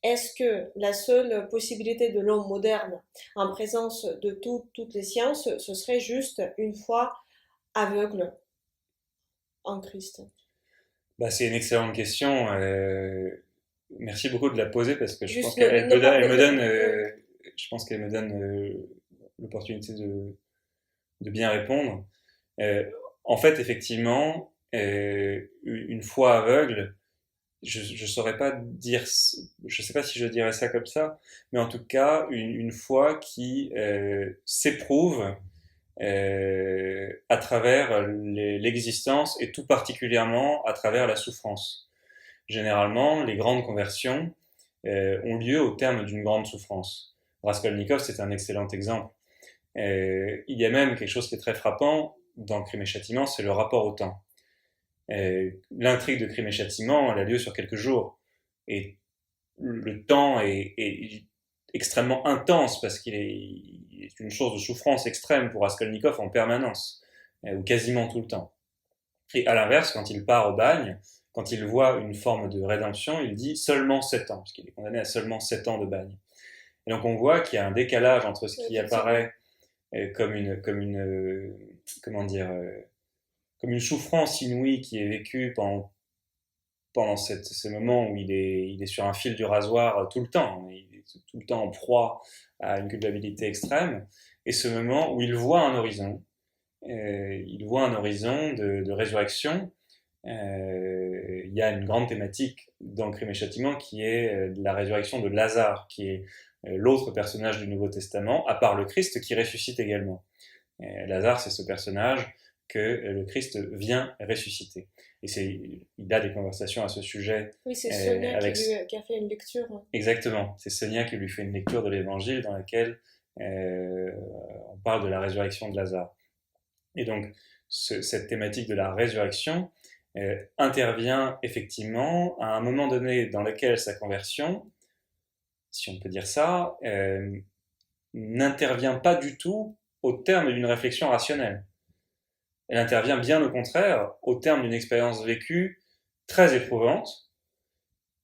Est-ce que la seule possibilité de l'homme moderne, en présence de toutes les sciences, ce serait juste une foi aveugle en Christ? bah, c'est une excellente question. Merci beaucoup de la poser parce que je pense Juste qu'elle ne pas... elle me donne, je pense qu'elle me donne l'opportunité de bien répondre. Euh, En fait, effectivement, une foi aveugle, je saurais pas dire, je sais pas si je dirais ça comme ça, mais en tout cas, une foi qui s'éprouve à travers l'existence et tout particulièrement à travers la souffrance. Généralement, les grandes conversions ont lieu au terme d'une grande souffrance. Raskolnikov, c'est un excellent exemple. Il y a même quelque chose qui est très frappant dans Crime et Châtiment, c'est le rapport au temps. L'intrigue de Crime et Châtiment, elle a lieu sur quelques jours. Et le temps est extrêmement intense parce il est une source de souffrance extrême pour Raskolnikov en permanence, ou quasiment tout le temps. Et à l'inverse, quand il part au bagne, quand il voit une forme de rédemption, il dit seulement 7 ans, parce qu'il est condamné à seulement 7 ans de bagne. Et donc on voit qu'il y a un décalage entre ce qui apparaît comment dire, comme une souffrance inouïe qui est vécue pendant ces moments où il est sur un fil du rasoir tout le temps, il est tout le temps en proie à une culpabilité extrême, et ce moment où il voit un horizon de résurrection. Il y a une grande thématique dans Crime et Châtiment qui est la résurrection de Lazare, qui est l'autre personnage du Nouveau Testament, à part le Christ, qui ressuscite également. Lazare, c'est ce personnage que le Christ vient ressusciter. Et il a des conversations à ce sujet. Oui, c'est Sonia avec... qui a fait une lecture. Exactement, c'est Sonia qui lui fait une lecture de l'Évangile dans laquelle on parle de la résurrection de Lazare. Et donc, cette thématique de la résurrection intervient effectivement à un moment donné dans lequel sa conversion, si on peut dire ça, n'intervient pas du tout au terme d'une réflexion rationnelle. Elle intervient bien au contraire au terme d'une expérience vécue très éprouvante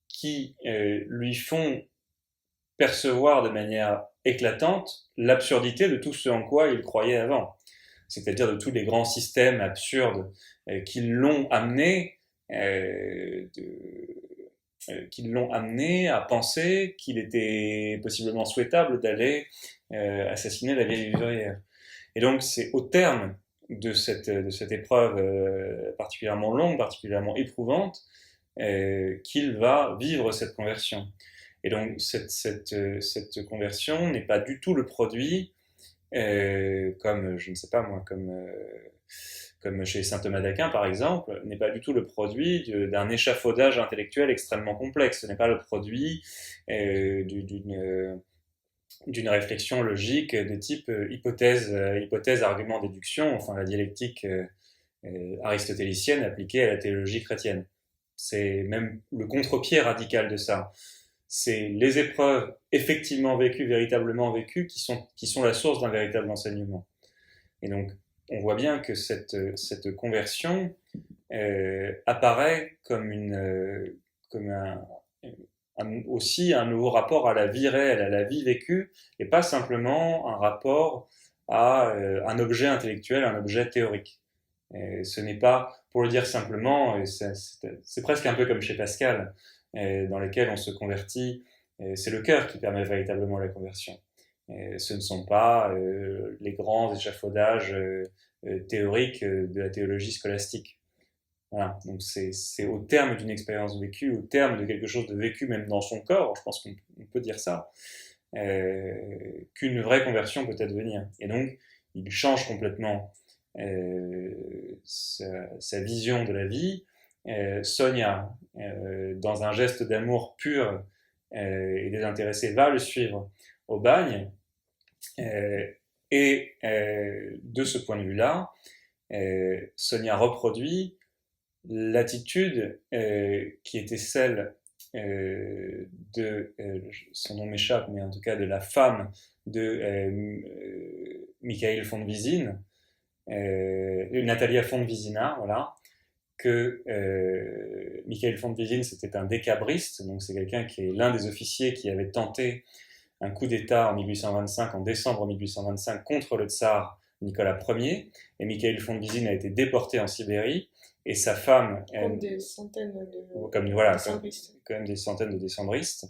qui lui font percevoir de manière éclatante l'absurdité de tout ce en quoi il croyait avant. C'est-à-dire de tous les grands systèmes absurdes qui l'ont amené à penser qu'il était possiblement souhaitable d'aller assassiner la vieille usurière. Et donc c'est au terme de cette épreuve particulièrement longue, particulièrement éprouvante, qu'il va vivre cette conversion. Et donc cette conversion n'est pas du tout le produit, comme je ne sais pas moi, comme chez saint Thomas d'Aquin par exemple, n'est pas du tout le produit d'un échafaudage intellectuel extrêmement complexe. Ce n'est pas le produit d'une réflexion logique de type hypothèse, argument, déduction, enfin la dialectique aristotélicienne appliquée à la théologie chrétienne. C'est même le contre-pied radical de ça. C'est les épreuves effectivement vécues, véritablement vécues, qui sont la source d'un véritable enseignement. Et donc, on voit bien que cette conversion apparaît comme, aussi un nouveau rapport à la vie réelle, à la vie vécue, et pas simplement un rapport à un objet intellectuel, un objet théorique. Et ce n'est pas, pour le dire simplement, c'est presque un peu comme chez Pascal, dans lequel on se convertit, c'est le cœur qui permet véritablement la conversion. Ce ne sont pas les grands échafaudages théoriques de la théologie scolastique. Voilà, donc c'est au terme d'une expérience vécue, au terme de quelque chose de vécu même dans son corps, je pense qu'on peut dire ça, qu'une vraie conversion peut advenir. Et donc, il change complètement sa vision de la vie. Sonia, dans un geste d'amour pur et désintéressé, va le suivre au bagne. Et de ce point de vue-là, Sonia reproduit l'attitude qui était celle de, son nom m'échappe, mais en tout cas de la femme de Michael von Wiesin, Natalia von Wiesina, voilà, que Michael von Wiesin c'était un décabriste, donc c'est quelqu'un qui est l'un des officiers qui avait tenté un coup d'État en 1825, en décembre 1825, contre le tsar Nicolas Ier, et Michael von Wiesin a été déporté en Sibérie, et sa femme... Comme des centaines de décembristes. Comme des centaines de décembristes.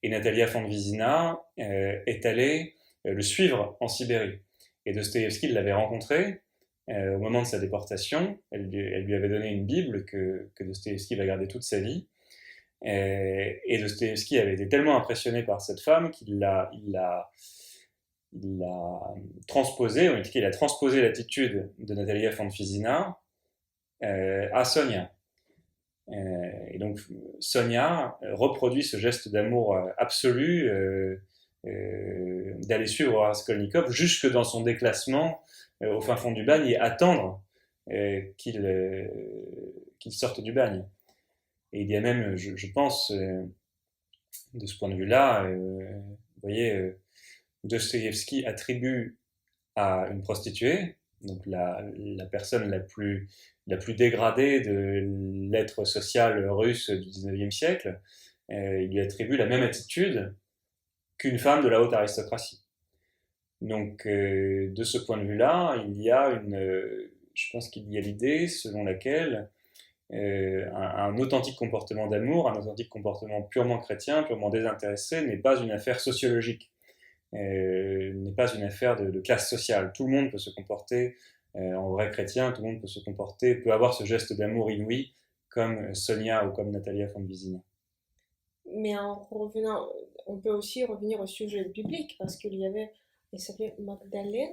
Et Natalia von Wiesina est allée le suivre en Sibérie. Et Dostoïevski l'avait rencontré au moment de sa déportation. Elle lui avait donné une Bible que Dostoïevski va garder toute sa vie. Et Dostoïevski avait été tellement impressionné par cette femme qu'il l'a transposé, on dit qu'il a transposé l'attitude de Natalia von Wiesina à Sonia. Et donc Sonia reproduit ce geste d'amour absolu d'aller suivre Raskolnikov jusque dans son déclassement au fin fond du bagne et attendre qu'il sorte du bagne. Et il y a même, je pense, de ce point de vue-là, vous voyez, Dostoïevski attribue à une prostituée, donc la personne la plus dégradée de l'être social russe du XIXe siècle, il lui attribue la même attitude qu'une femme de la haute aristocratie. Donc, de ce point de vue-là, il y a je pense qu'il y a l'idée selon laquelle un authentique comportement d'amour, un authentique comportement purement chrétien, purement désintéressé, n'est pas une affaire sociologique, n'est pas une affaire de classe sociale. Tout le monde peut se comporter en vrai chrétien, tout le monde peut avoir ce geste d'amour inouï comme Sonia ou comme Natalia von Wiesina. Mais en revenant, on peut aussi revenir au sujet biblique, parce qu'il y avait, elle s'appelait Magdalène.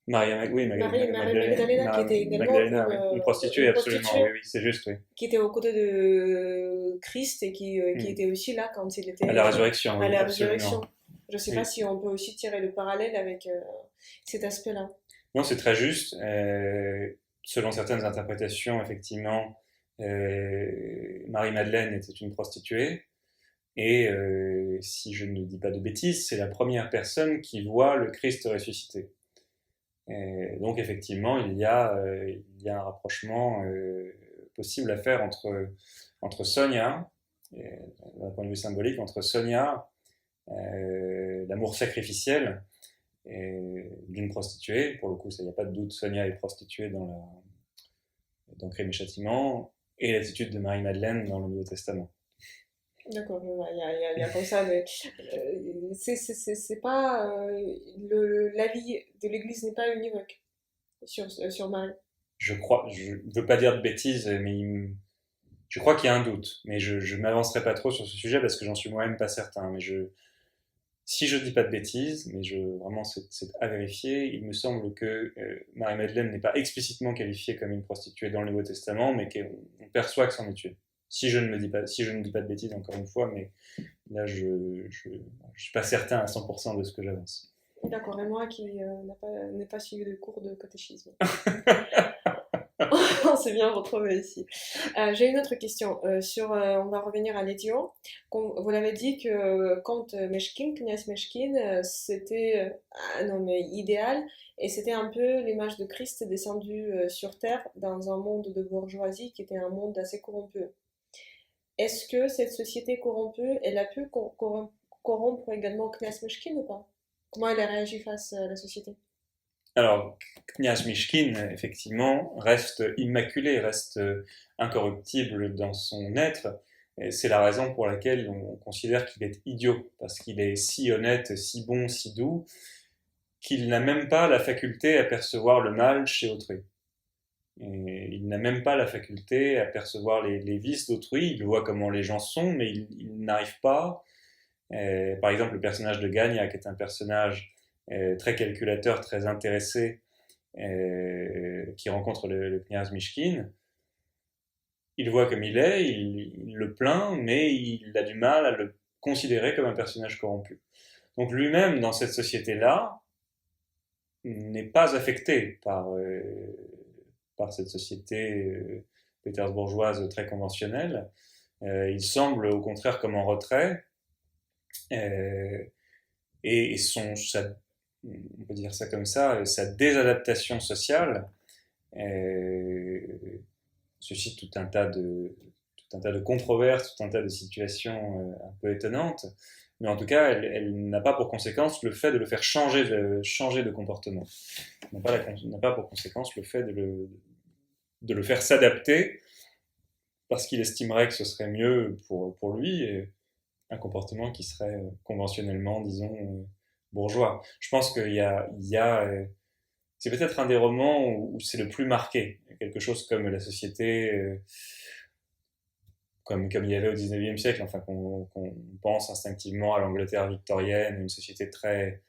Marie Magdalena, qui était également une prostituée, absolument, oui, c'est juste, oui. Qui était aux côtés de Christ et qui était aussi là quand il était à la résurrection. À la résurrection. Je ne sais pas si on peut aussi tirer le parallèle avec cet aspect-là. Non, c'est très juste. Selon certaines interprétations, effectivement, Marie-Madeleine était une prostituée. Et si je ne dis pas de bêtises, c'est la première personne qui voit le Christ ressuscité. Donc effectivement, il y a un rapprochement possible à faire entre Sonia, d'un point de vue symbolique, entre Sonia, l'amour sacrificiel d'une prostituée. Pour le coup, il n'y a pas de doute, Sonia est prostituée dans Crime et Châtiment, et l'attitude de Marie-Madeleine dans le Nouveau Testament. D'accord, il y a comme ça, mais c'est pas l'avis de l'Église n'est pas univoque sur Marie. Je ne veux pas dire de bêtises, mais je crois qu'il y a un doute, mais je m'avancerai pas trop sur ce sujet parce que j'en suis moi-même pas certain. Mais si je dis pas de bêtises, mais vraiment c'est à vérifier, il me semble que Marie-Madeleine n'est pas explicitement qualifiée comme une prostituée dans le Nouveau Testament, mais qu'on perçoit que c'en est une. Si je ne dis pas de bêtises, encore une fois, mais là, je suis pas certain à 100% de ce que j'avance. D'accord, et moi qui n'ai pas suivi de cours de catéchisme. s'est bien retrouvé ici. J'ai une autre question. On va revenir à l'idiot. Vous l'avez dit que quand Meshkin, Kniaz Meshkin, c'était un homme idéal et c'était un peu l'image de Christ descendu sur terre dans un monde de bourgeoisie qui était un monde assez corrompu. Est-ce que cette société corrompue, elle a pu corrompre également Kniaz Meshkin ou pas? Comment elle a réagi face à la société? Alors, Kniaz Mishkin, effectivement, reste immaculé, reste incorruptible dans son être. Et c'est la raison pour laquelle on considère qu'il est idiot, parce qu'il est si honnête, si bon, si doux, qu'il n'a même pas la faculté à percevoir le mal chez autrui. Et il n'a même pas la faculté à percevoir les vices d'autrui. Il voit comment les gens sont, mais il n'arrive pas. Par exemple, le personnage de Gagnac est un personnage très calculateur, très intéressé, qui rencontre le Kniaz Mishkin. Il voit comme il est, il le plaint, mais il a du mal à le considérer comme un personnage corrompu. Donc lui-même, dans cette société-là, n'est pas affecté par cette société pétersbourgeoise très conventionnelle. Il semble au contraire comme en retrait, et on peut dire ça comme ça, sa désadaptation sociale suscite tout un tas de controverses, tout un tas de situations un peu étonnantes, mais en tout cas, elle n'a pas pour conséquence le fait de le faire changer de comportement. Elle n'a pas pour conséquence le fait de le faire s'adapter parce qu'il estimerait que ce serait mieux pour lui, et un comportement qui serait conventionnellement, disons, bourgeois. Je pense qu'il y a c'est peut-être un des romans où c'est le plus marqué. Quelque chose comme la société, comme il y avait au 19e siècle, enfin qu'on pense instinctivement à l'Angleterre victorienne, une société très...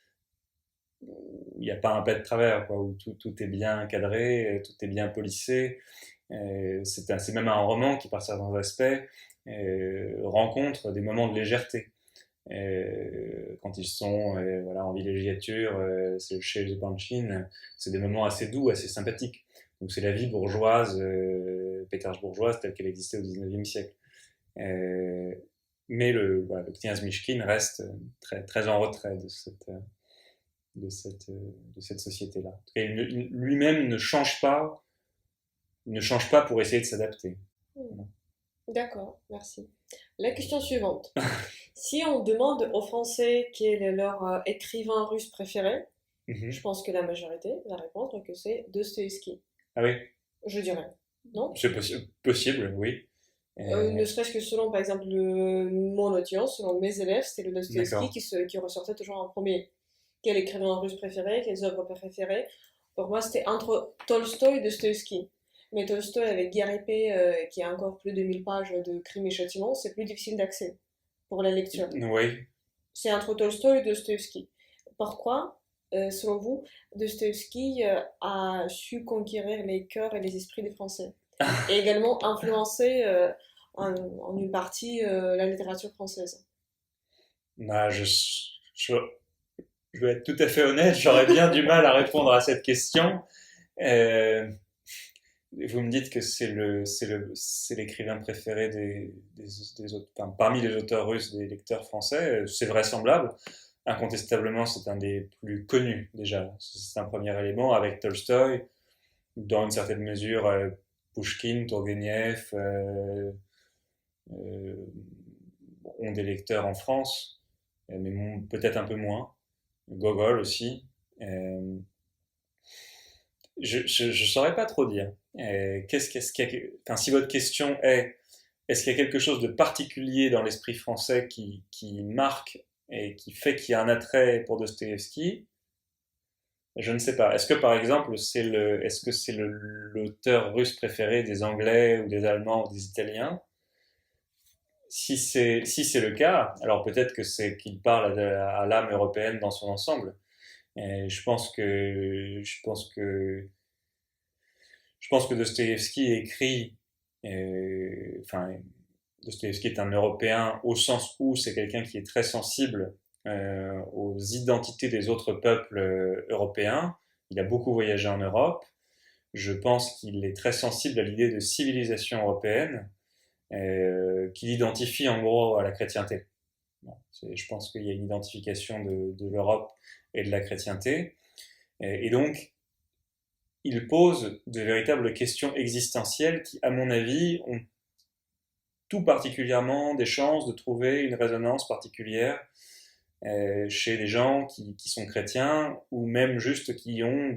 Il n'y a pas un pas de travers, quoi, où tout est bien cadré, tout est bien policé. C'est même un roman qui, par certains aspects, rencontre des moments de légèreté. Quand ils sont voilà, en villégiature, c'est chez les Banshin, c'est des moments assez doux, assez sympathiques. Donc c'est la vie bourgeoise, pétersbourgeoise, telle qu'elle existait au 19e siècle. Mais voilà, le Kniaz Mishkin reste très, très en retrait de cette société-là. En tout cas, lui-même ne change pas pour essayer de s'adapter. D'accord, merci. La question suivante. Si on demande aux Français quel est leur écrivain russe préféré, je pense que la majorité va répondre que c'est Dostoïevski. Ah oui? Je dirais. Non? C'est possible, oui. Ne serait-ce que selon, par exemple, mon audience, selon mes élèves, c'était le Dostoïevski qui ressortait toujours en premier. Quel écrivain russe préféré, quelles œuvres préférées? Pour moi, c'était entre Tolstoï et Dostoïevski. Mais Tolstoï avec Guerre épée, qui a encore plus de 1000 pages de crimes et châtiments, c'est plus difficile d'accès pour la lecture. Oui. C'est entre Tolstoï et Dostoïevski. Pourquoi, selon vous, Dostoïevski a su conquérir les cœurs et les esprits des Français et également influencer en une partie la littérature française? Bah, je vais être tout à fait honnête, j'aurais bien du mal à répondre à cette question. Vous me dites que c'est l'écrivain préféré des autres, enfin, parmi les auteurs russes des lecteurs français, c'est vraisemblable. Incontestablement, c'est un des plus connus déjà. C'est un premier élément avec Tolstoï, dans une certaine mesure Pouchkine, Tourguenieff ont des lecteurs en France, mais peut-être un peu moins. Gogol aussi. Je saurais pas trop dire. Si votre question est, est-ce qu'il y a quelque chose de particulier dans l'esprit français qui marque et qui fait qu'il y a un attrait pour Dostoïevski, je ne sais pas. Est-ce que par exemple est-ce que c'est l'auteur russe préféré des Anglais ou des Allemands ou des Italiens? Si c'est le cas, alors peut-être que c'est qu'il parle à l'âme européenne dans son ensemble. Et je pense que Dostoïevski écrit, Dostoïevski est un Européen au sens où c'est quelqu'un qui est très sensible aux identités des autres peuples européens. Il a beaucoup voyagé en Europe. je pense qu'il est très sensible à l'idée de civilisation européenne, qu'il identifie en gros à la chrétienté. Je pense qu'il y a une identification de l'Europe et de la chrétienté. Et donc, il pose de véritables questions existentielles qui, à mon avis, ont tout particulièrement des chances de trouver une résonance particulière chez des gens qui sont chrétiens ou même juste qui ont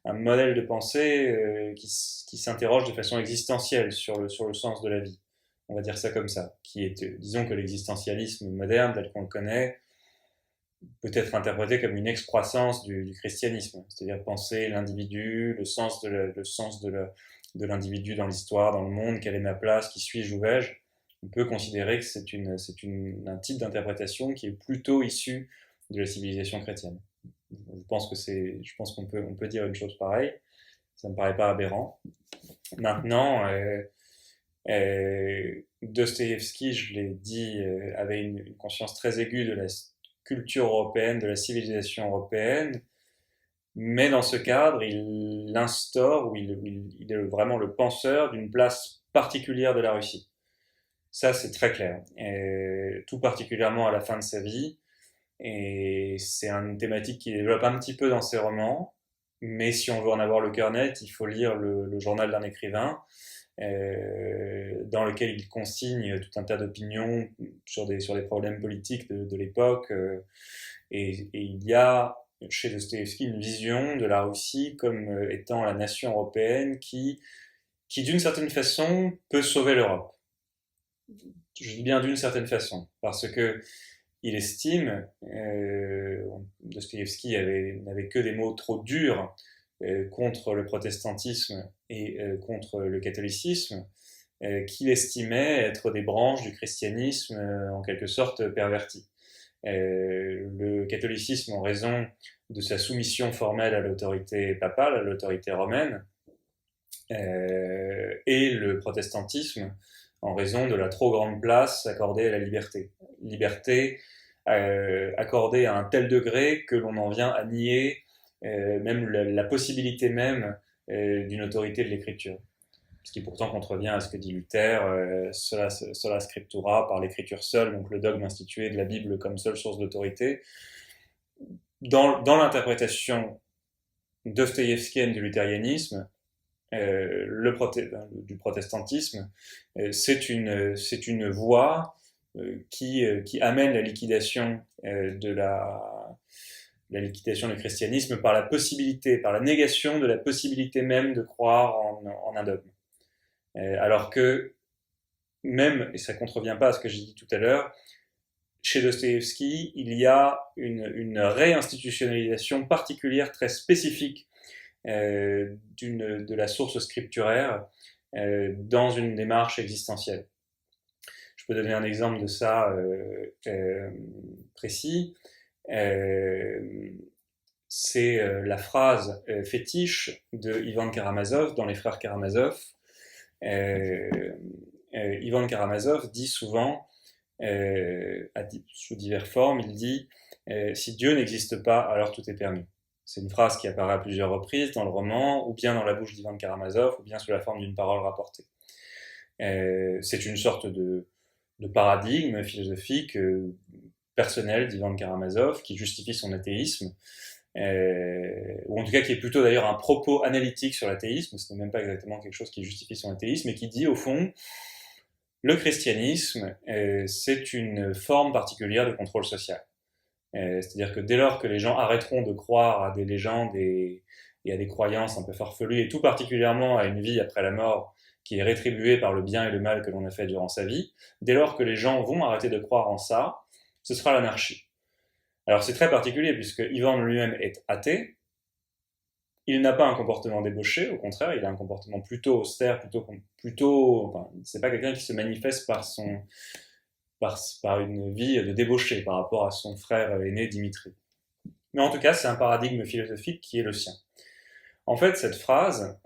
un modèle de pensée qui s'interroge de façon existentielle sur le sens de la vie. On va dire ça comme ça, qui est, disons que l'existentialisme moderne, tel qu'on le connaît, peut être interprété comme une excroissance du christianisme, c'est-à-dire penser l'individu, le sens de l'individu dans l'histoire, dans le monde, quelle est ma place, qui suis-je, où vais-je. On peut considérer que c'est un type d'interprétation qui est plutôt issu de la civilisation chrétienne. Je pense qu'on peut dire une chose pareille. Ça ne me paraît pas aberrant. Maintenant, Dostoïevski, je l'ai dit, avait une conscience très aiguë de la culture européenne, de la civilisation européenne, mais dans ce cadre, il instaure, ou il est vraiment le penseur d'une place particulière de la Russie. Ça, c'est très clair, et tout particulièrement à la fin de sa vie, et c'est une thématique qui développe un petit peu dans ses romans, mais si on veut en avoir le cœur net, il faut lire le journal d'un écrivain, dans lequel il consigne tout un tas d'opinions sur des problèmes politiques de l'époque, et il y a chez Dostoïevski une vision de la Russie comme étant la nation européenne qui d'une certaine façon peut sauver l'Europe. Je dis bien d'une certaine façon, parce que il estime, Dostoïevski n'avait que des mots trop durs contre le protestantisme et contre le catholicisme, qu'il estimait être des branches du christianisme en quelque sorte perverties. Le catholicisme en raison de sa soumission formelle à l'autorité papale, à l'autorité romaine, et le protestantisme en raison de la trop grande place accordée à la liberté. Liberté accordée à un tel degré que l'on en vient à nier même la possibilité même d'une autorité de l'écriture. Ce qui pourtant contrevient à ce que dit Luther, sola scriptura, par l'écriture seule, donc le dogme institué de la Bible comme seule source d'autorité. Dans l'interprétation dostoïevskienne du luthérianisme, du protestantisme, c'est une voie qui amène la liquidation la liquidation du christianisme par la négation de la possibilité même de croire en un dogme. Alors que même, et ça ne contrevient pas à ce que j'ai dit tout à l'heure, chez Dostoïevski, il y a une réinstitutionnalisation particulière, très spécifique de la source scripturaire dans une démarche existentielle. Je peux donner un exemple de ça précis. C'est la phrase fétiche de Ivan Karamazov dans Les Frères Karamazov. Ivan Karamazov dit souvent, sous diverses formes, il dit si Dieu n'existe pas, alors tout est permis. C'est une phrase qui apparaît à plusieurs reprises dans le roman, ou bien dans la bouche d'Ivan Karamazov, ou bien sous la forme d'une parole rapportée. C'est une sorte de paradigme philosophique personnel d'Ivan Karamazov qui justifie son athéisme, ou en tout cas qui est plutôt d'ailleurs un propos analytique sur l'athéisme, ce n'est même pas exactement quelque chose qui justifie son athéisme, et qui dit au fond, le christianisme, c'est une forme particulière de contrôle social. C'est-à-dire que dès lors que les gens arrêteront de croire à des légendes et à des croyances un peu farfelues, et tout particulièrement à une vie après la mort qui est rétribuée par le bien et le mal que l'on a fait durant sa vie, dès lors que les gens vont arrêter de croire en ça, ce sera l'anarchie. Alors c'est très particulier puisque Ivan lui-même est athée, il n'a pas un comportement débauché, au contraire, il a un comportement plutôt austère, c'est pas quelqu'un qui se manifeste par une vie de débauché par rapport à son frère aîné Dimitri. Mais en tout cas, c'est un paradigme philosophique qui est le sien. En fait, cette phrase,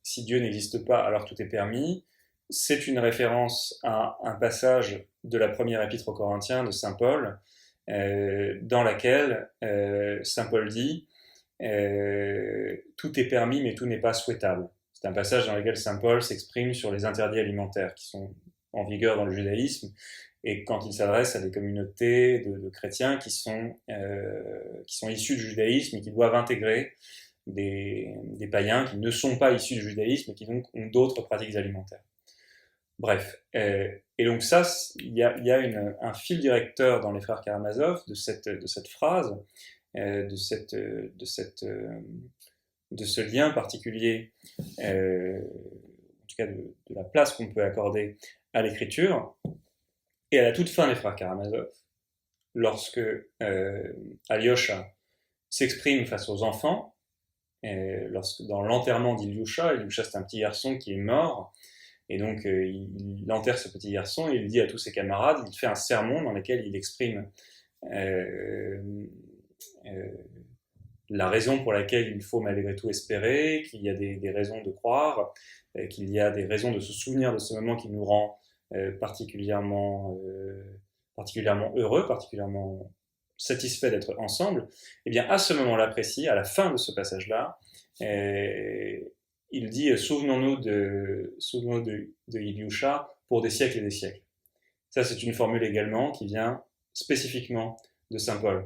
si Dieu n'existe pas, alors tout est permis, c'est une référence à un passage de la première épître aux Corinthiens de Saint Paul, dans laquelle Saint Paul dit tout est permis mais tout n'est pas souhaitable. C'est un passage dans lequel saint Paul s'exprime sur les interdits alimentaires qui sont en vigueur dans le judaïsme, et quand il s'adresse à des communautés de chrétiens qui sont issus du judaïsme et qui doivent intégrer des païens qui ne sont pas issus du judaïsme et qui donc ont d'autres pratiques alimentaires. Bref, et donc ça, il y a un fil directeur dans les frères Karamazov de cette phrase, de ce lien particulier, en tout cas de la place qu'on peut accorder à l'écriture. Et à la toute fin des frères Karamazov, lorsque Alyosha s'exprime face aux enfants, dans l'enterrement d'Ilyusha, Ilyusha c'est un petit garçon qui est mort, et donc il enterre ce petit garçon, et il dit à tous ses camarades, il fait un sermon dans lequel il exprime la raison pour laquelle il faut malgré tout espérer, qu'il y a des raisons de croire, qu'il y a des raisons de se souvenir de ce moment qui nous rend particulièrement heureux, particulièrement satisfait d'être ensemble. Et bien à ce moment-là précis, à la fin de ce passage-là, il dit souvenons-nous de Ilyusha pour des siècles et des siècles. Ça, c'est une formule également qui vient spécifiquement de saint Paul.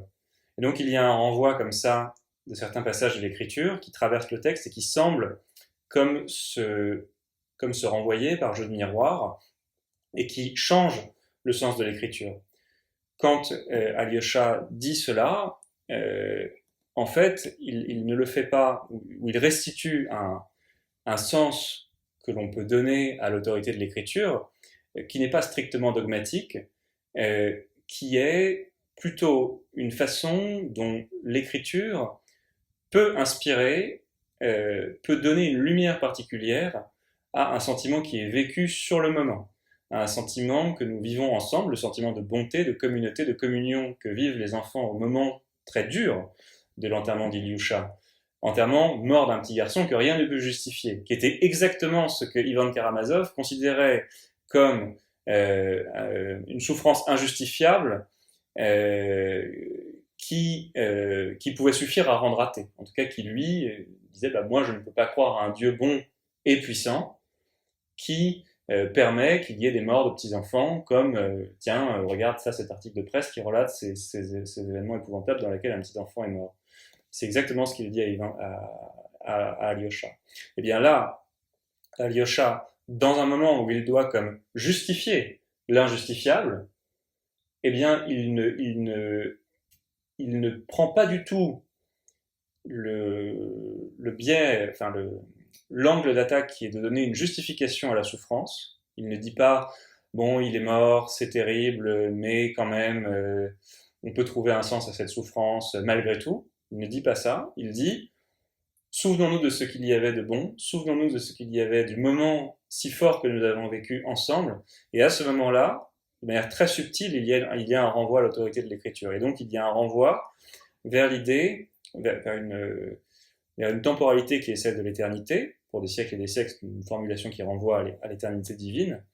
Et donc il y a un renvoi comme ça de certains passages de l'écriture qui traversent le texte et qui semblent comme se renvoyer par jeu de miroir et qui changent le sens de l'écriture. Quand Alyosha dit cela, en fait, il ne le fait pas, ou il restitue un sens que l'on peut donner à l'autorité de l'écriture, qui n'est pas strictement dogmatique, qui est plutôt une façon dont l'écriture peut inspirer, peut donner une lumière particulière à un sentiment qui est vécu sur le moment, à un sentiment que nous vivons ensemble, le sentiment de bonté, de communauté, de communion que vivent les enfants au moment très dur de l'enterrement d'Ilyusha. Enterrement, mort d'un petit garçon que rien ne peut justifier, qui était exactement ce que Ivan Karamazov considérait comme une souffrance injustifiable qui pouvait suffire à rendre athée. En tout cas, qui lui disait moi je ne peux pas croire à un Dieu bon et puissant qui permet qu'il y ait des morts de petits-enfants comme regarde ça, cet article de presse qui relate ces événements épouvantables dans lesquels un petit enfant est mort. C'est exactement ce qu'il dit à Alyosha. Et bien là, Alyosha, dans un moment où il doit comme justifier l'injustifiable, eh bien il ne prend pas du tout le biais, enfin l'angle d'attaque qui est de donner une justification à la souffrance. Il ne dit pas bon, il est mort, c'est terrible, mais quand même on peut trouver un sens à cette souffrance malgré tout. Il ne dit pas ça, il dit souvenons-nous de ce qu'il y avait de bon, souvenons-nous de ce qu'il y avait du moment si fort que nous avons vécu ensemble, et à ce moment-là, de manière très subtile, il y a un renvoi à l'autorité de l'écriture. Et donc il y a un renvoi vers l'idée, vers une temporalité qui est celle de l'éternité, pour des siècles et des siècles, une formulation qui renvoie à l'éternité divine,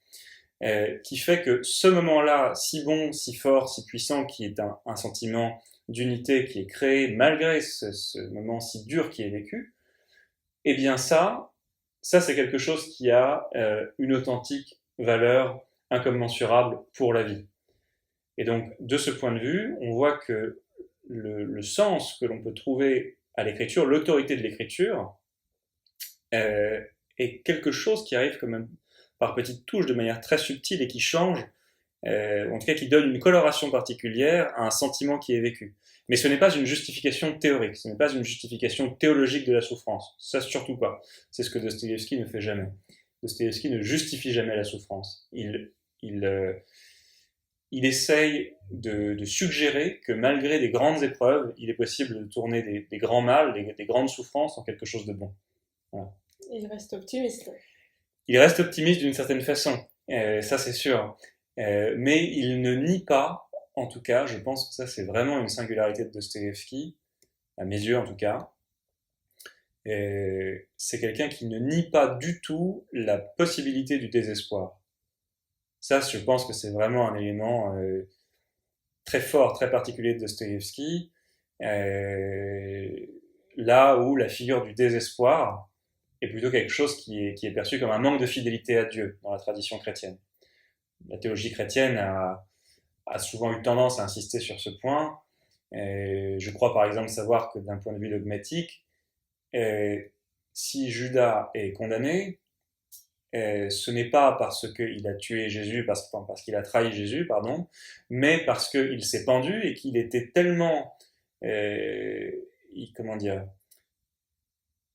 qui fait que ce moment-là, si bon, si fort, si puissant, qui est un sentiment d'unité qui est créé malgré ce moment si dur qui est vécu, eh bien ça c'est quelque chose qui a une authentique valeur incommensurable pour la vie. Et donc, de ce point de vue, on voit que le sens que l'on peut trouver à l'écriture, l'autorité de l'écriture, est quelque chose qui arrive quand même par petites touches de manière très subtile et qui change, en tout cas qui donne une coloration particulière à un sentiment qui est vécu. Mais ce n'est pas une justification théorique, ce n'est pas une justification théologique de la souffrance, ça surtout pas. C'est ce que Dostoïevski ne fait jamais. Dostoïevski ne justifie jamais la souffrance. Il essaye de suggérer que malgré des grandes épreuves, il est possible de tourner des grands mâles, des grandes souffrances en quelque chose de bon. Voilà. Il reste optimiste. Il reste optimiste d'une certaine façon, ça c'est sûr. Mais il ne nie pas, en tout cas, je pense que ça c'est vraiment une singularité de Dostoïevski, à mes yeux en tout cas. C'est quelqu'un qui ne nie pas du tout la possibilité du désespoir. Ça, je pense que c'est vraiment un élément très fort, très particulier de Dostoïevski. là où la figure du désespoir est plutôt quelque chose qui est perçu comme un manque de fidélité à Dieu dans la tradition chrétienne. La théologie chrétienne a souvent eu tendance à insister sur ce point. Je crois par exemple savoir que d'un point de vue dogmatique, si Judas est condamné, ce n'est pas parce qu'il a tué Jésus, parce qu'il a trahi Jésus, pardon, mais parce qu'il s'est pendu et qu'il était tellement, comment dire,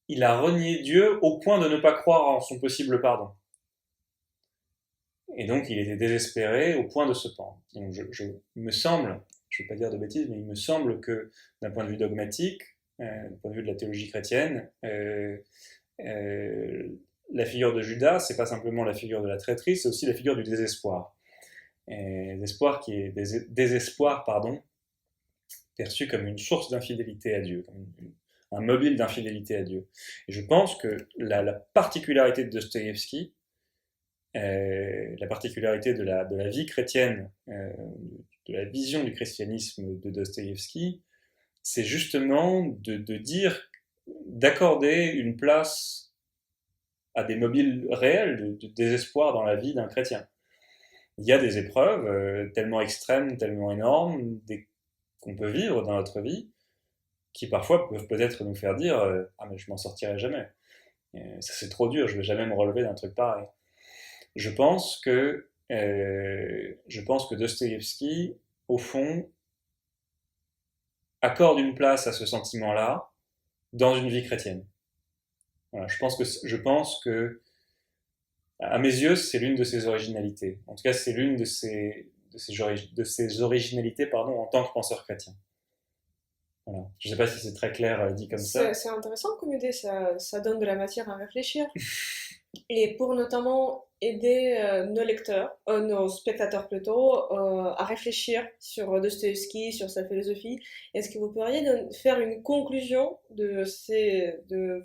il a renié Dieu au point de ne pas croire en son possible pardon. Et donc il était désespéré au point de se pendre. Donc il me semble, je ne vais pas dire de bêtises, mais il me semble que d'un point de vue dogmatique, d'un point de vue de la théologie chrétienne, la figure de Judas, c'est pas simplement la figure de la traîtrise, c'est aussi la figure du désespoir. Désespoir, pardon, perçu comme une source d'infidélité à Dieu, comme un mobile d'infidélité à Dieu. Et je pense que la particularité de Dostoïevski, la particularité de la vie chrétienne, de la vision du christianisme de Dostoïevski, c'est justement de dire, d'accorder une place à des mobiles réels de désespoir dans la vie d'un chrétien. Il y a des épreuves tellement extrêmes, tellement énormes, qu'on peut vivre dans notre vie, qui parfois peuvent peut-être nous faire dire ah mais je m'en sortirai jamais, ça c'est trop dur, je vais jamais me relever d'un truc pareil. Je pense que Dostoïevski, au fond, accorde une place à ce sentiment-là dans une vie chrétienne. Voilà, je pense que, à mes yeux, c'est l'une de ses originalités. En tout cas, c'est l'une de ses originalités, pardon, en tant que penseur chrétien. Voilà. Je ne sais pas si c'est très clair dit comme ça. C'est intéressant comme idée, ça donne de la matière à réfléchir. Et pour notamment aider nos lecteurs, nos spectateurs plutôt, à réfléchir sur Dostoïevski, sur sa philosophie, est-ce que vous pourriez faire une conclusion de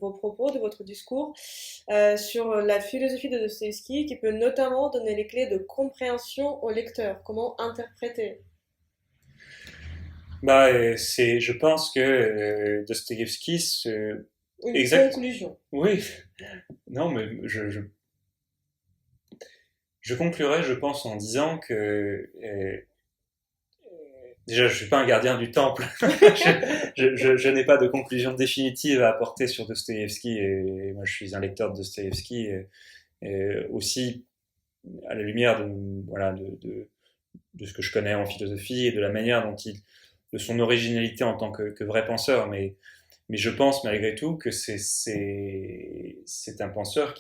vos propos, de votre discours, sur la philosophie de Dostoïevski, qui peut notamment donner les clés de compréhension aux lecteurs, comment interpréter? Je pense que Dostoïevski Une conclusion. Oui, non, mais je conclurai, je pense, en disant que déjà, je suis pas un gardien du temple. je n'ai pas de conclusion définitive à apporter sur Dostoïevski, et moi, je suis un lecteur de Dostoïevski, et aussi à la lumière de ce que je connais en philosophie et de la manière de son originalité en tant que vrai penseur, mais je pense malgré tout que c'est un penseur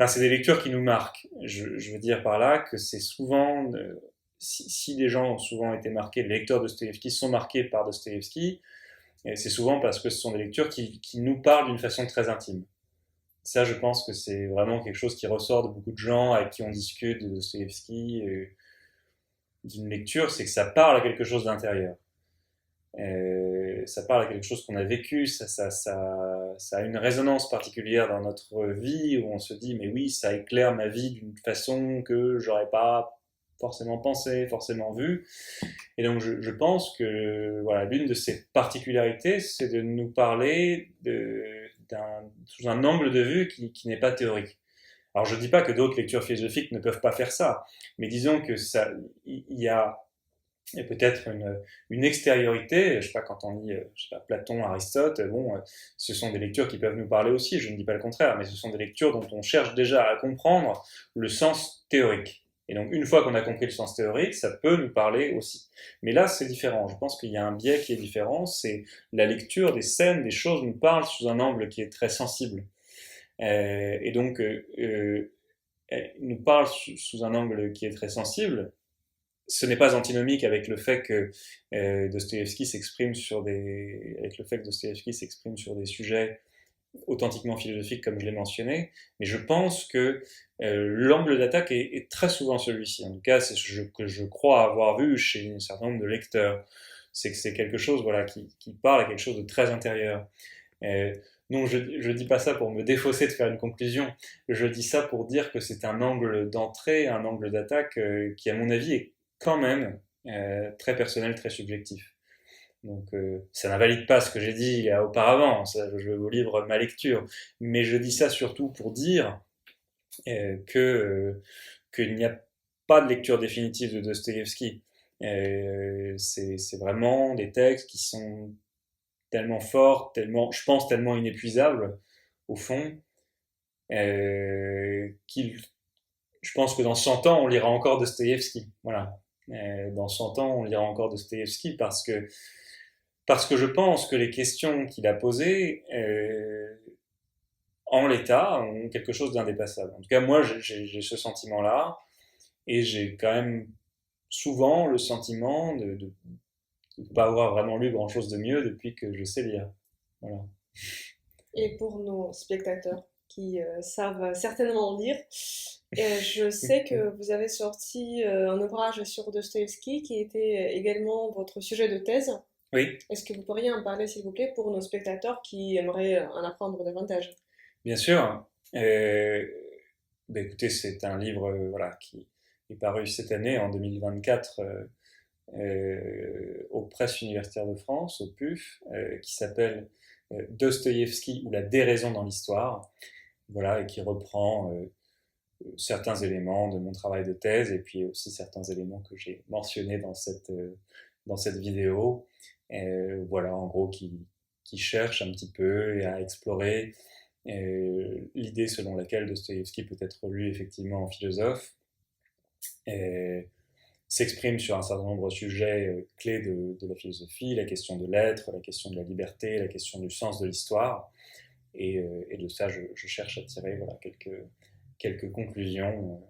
c'est des lectures qui nous marquent. Je veux dire par là que c'est souvent, si les gens ont souvent été marqués, les lecteurs de Dostoïevski sont marqués par Dostoïevski, c'est souvent parce que ce sont des lectures qui nous parlent d'une façon très intime. Ça, je pense que c'est vraiment quelque chose qui ressort de beaucoup de gens avec qui on discute de Dostoïevski, d'une lecture, c'est que ça parle à quelque chose d'intérieur. Ça parle à quelque chose qu'on a vécu, ça a une résonance particulière dans notre vie où on se dit mais oui, ça éclaire ma vie d'une façon que j'aurais pas forcément pensé, forcément vu. Et donc je pense que voilà, l'une de ses particularités, c'est de nous parler sous un angle de vue qui n'est pas théorique. Alors je dis pas que d'autres lectures philosophiques ne peuvent pas faire ça, mais disons que il y a peut-être une extériorité, je sais pas, quand on lit Platon, Aristote, ce sont des lectures qui peuvent nous parler aussi, je ne dis pas le contraire, mais ce sont des lectures dont on cherche déjà à comprendre le sens théorique. Et donc une fois qu'on a compris le sens théorique, ça peut nous parler aussi. Mais là, c'est différent. Je pense qu'il y a un biais qui est différent, c'est la lecture des scènes, des choses nous parlent sous un angle qui est très sensible. Et donc, nous parle sous un angle qui est très sensible. Ce n'est pas antinomique avec le fait que Dostoïevski s'exprime sur des sujets authentiquement philosophiques, comme je l'ai mentionné, mais je pense que l'angle d'attaque est très souvent celui-ci. En tout cas, c'est ce que je crois avoir vu chez un certain nombre de lecteurs. C'est que c'est quelque chose, qui parle à quelque chose de très intérieur. Non, je dis pas ça pour me défausser de faire une conclusion. Je dis ça pour dire que c'est un angle d'entrée, un angle d'attaque qui, à mon avis, est quand même très personnel, très subjectif. Donc ça n'invalide pas ce que j'ai dit auparavant, je vous livre ma lecture, mais je dis ça surtout pour dire qu'il n'y a pas de lecture définitive de Dostoïevski. C'est vraiment des textes qui sont tellement forts, tellement, je pense, tellement inépuisables, au fond, je pense que dans 100 ans, on lira encore Dostoïevski. Voilà. Dans 100 ans, on lira encore Dostoïevski parce que je pense que les questions qu'il a posées, en l'état, ont quelque chose d'indépassable. En tout cas, moi, j'ai ce sentiment-là, et j'ai quand même souvent le sentiment de ne pas avoir vraiment lu grand-chose de mieux depuis que je sais lire. Voilà. Et pour nos spectateurs qui savent certainement lire, je sais que vous avez sorti un ouvrage sur Dostoïevski qui était également votre sujet de thèse. Oui. Est-ce que vous pourriez en parler, s'il vous plaît, pour nos spectateurs qui aimeraient en apprendre davantage? Bien sûr. Écoutez, c'est un livre voilà, qui est paru cette année, en 2024, aux Presses universitaires de France, au PUF, qui s'appelle Dostoïevski ou la déraison dans l'histoire, voilà, et qui reprend certains éléments de mon travail de thèse et puis aussi certains éléments que j'ai mentionnés dans cette vidéo. Voilà, en gros, qui cherche un petit peu à explorer l'idée selon laquelle Dostoïevski peut être lu effectivement en philosophe, s'exprime sur un certain nombre de sujets clés de la philosophie, la question de l'être, la question de la liberté, la question du sens de l'histoire, et de ça je cherche à tirer voilà, quelques conclusions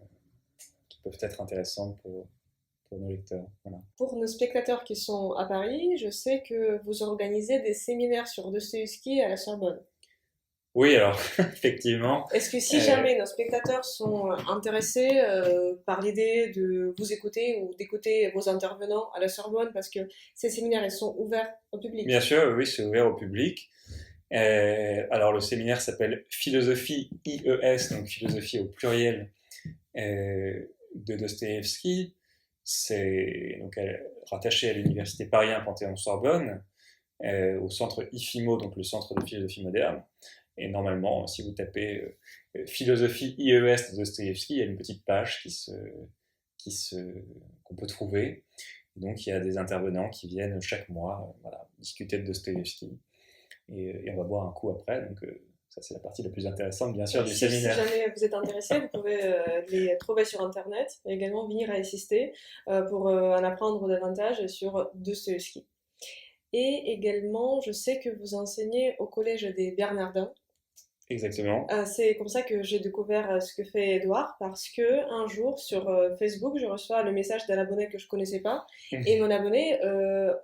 qui peuvent être intéressantes pour nos lecteurs. Voilà. Pour nos spectateurs qui sont à Paris, je sais que vous organisez des séminaires sur Dostoïevski à la Sorbonne. Oui, alors, effectivement. Est-ce que si jamais nos spectateurs sont intéressés par l'idée de vous écouter ou d'écouter vos intervenants à la Sorbonne, parce que ces séminaires, ils sont ouverts au public? Bien sûr, oui, c'est ouvert au public. Alors, le séminaire s'appelle Philosophie IES, donc philosophie au pluriel, de Dostoïevski. C'est donc rattaché à l'université Paris 1 Panthéon-Sorbonne, au centre IFIMO, donc le centre de philosophie moderne. Et normalement, si vous tapez philosophie IES de Dostoïevski, il y a une petite page qu'on peut trouver. Et donc, il y a des intervenants qui viennent chaque mois voilà, discuter de Dostoïevski. Et on va boire un coup après. Donc, ça, c'est la partie la plus intéressante, bien sûr, du séminaire. Si jamais vous êtes intéressé, vous pouvez les trouver sur Internet et également venir assister pour en apprendre davantage sur Dostoïevski. Et également, je sais que vous enseignez au Collège des Bernardins. Exactement. C'est comme ça que j'ai découvert ce que fait Edouard, parce que un jour sur Facebook, je reçois le message d'un abonné que je connaissais pas, et mon abonné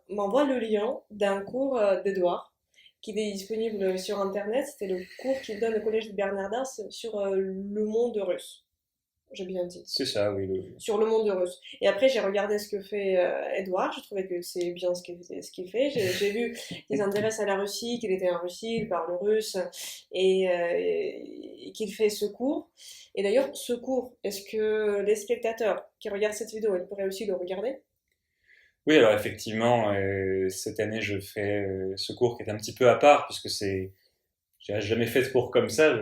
m'envoie le lien d'un cours d'Edouard qui est disponible sur Internet. C'était le cours qu'il donne au Collège des Bernardins sur le monde russe. J'ai bien dit. C'est ça, oui. Sur le monde russe. Et après, j'ai regardé ce que fait Edouard. Je trouvais que c'est bien ce qu'il fait. J'ai vu qu'il s'intéresse à la Russie, qu'il était en Russie, il parle russe, et qu'il fait ce cours. Et d'ailleurs, ce cours, est-ce que les spectateurs qui regardent cette vidéo, ils pourraient aussi le regarder? Oui, alors effectivement, cette année, je fais ce cours qui est un petit peu à part, puisque j'ai jamais fait de cours comme ça.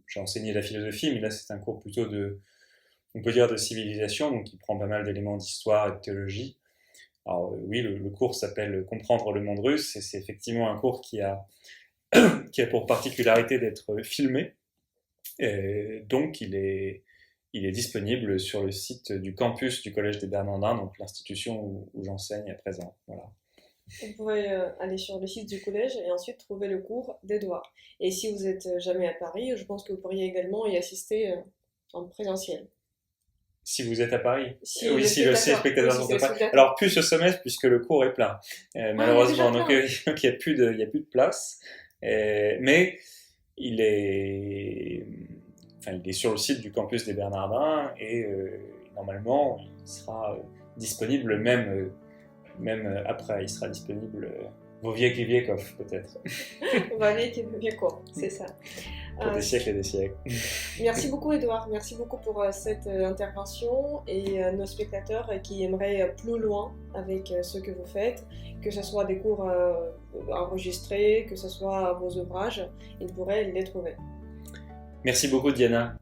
J'ai enseigné la philosophie, mais là c'est un cours plutôt on peut dire de civilisation, donc qui prend pas mal d'éléments d'histoire et de théologie. Alors oui, le cours s'appelle Comprendre le monde russe, et c'est effectivement un cours qui a pour particularité d'être filmé, et donc il est disponible sur le site du campus du Collège des Bernardins, donc l'institution où j'enseigne à présent. Voilà. Vous pouvez aller sur le site du collège et ensuite trouver le cours d'Edouard. Et si vous n'êtes jamais à Paris, je pense que vous pourriez également y assister en présentiel. Si vous êtes à Paris? Oui, si les spectateurs sont à Paris. Alors, plus ce semestre, puisque le cours est plein. Malheureusement, donc il n'y a plus de place. Mais il est sur le site du campus des Bernardins, et normalement, il sera disponible même après. Il sera disponible Voviek-Viekov, peut-être. Voviek-Viekov, c'est ça. pour des siècles et des siècles. Merci beaucoup Edouard, merci beaucoup pour cette intervention et nos spectateurs qui aimeraient plus loin avec ce que vous faites, que ce soit des cours enregistrés, que ce soit vos ouvrages, ils pourraient les trouver. Merci beaucoup Diana.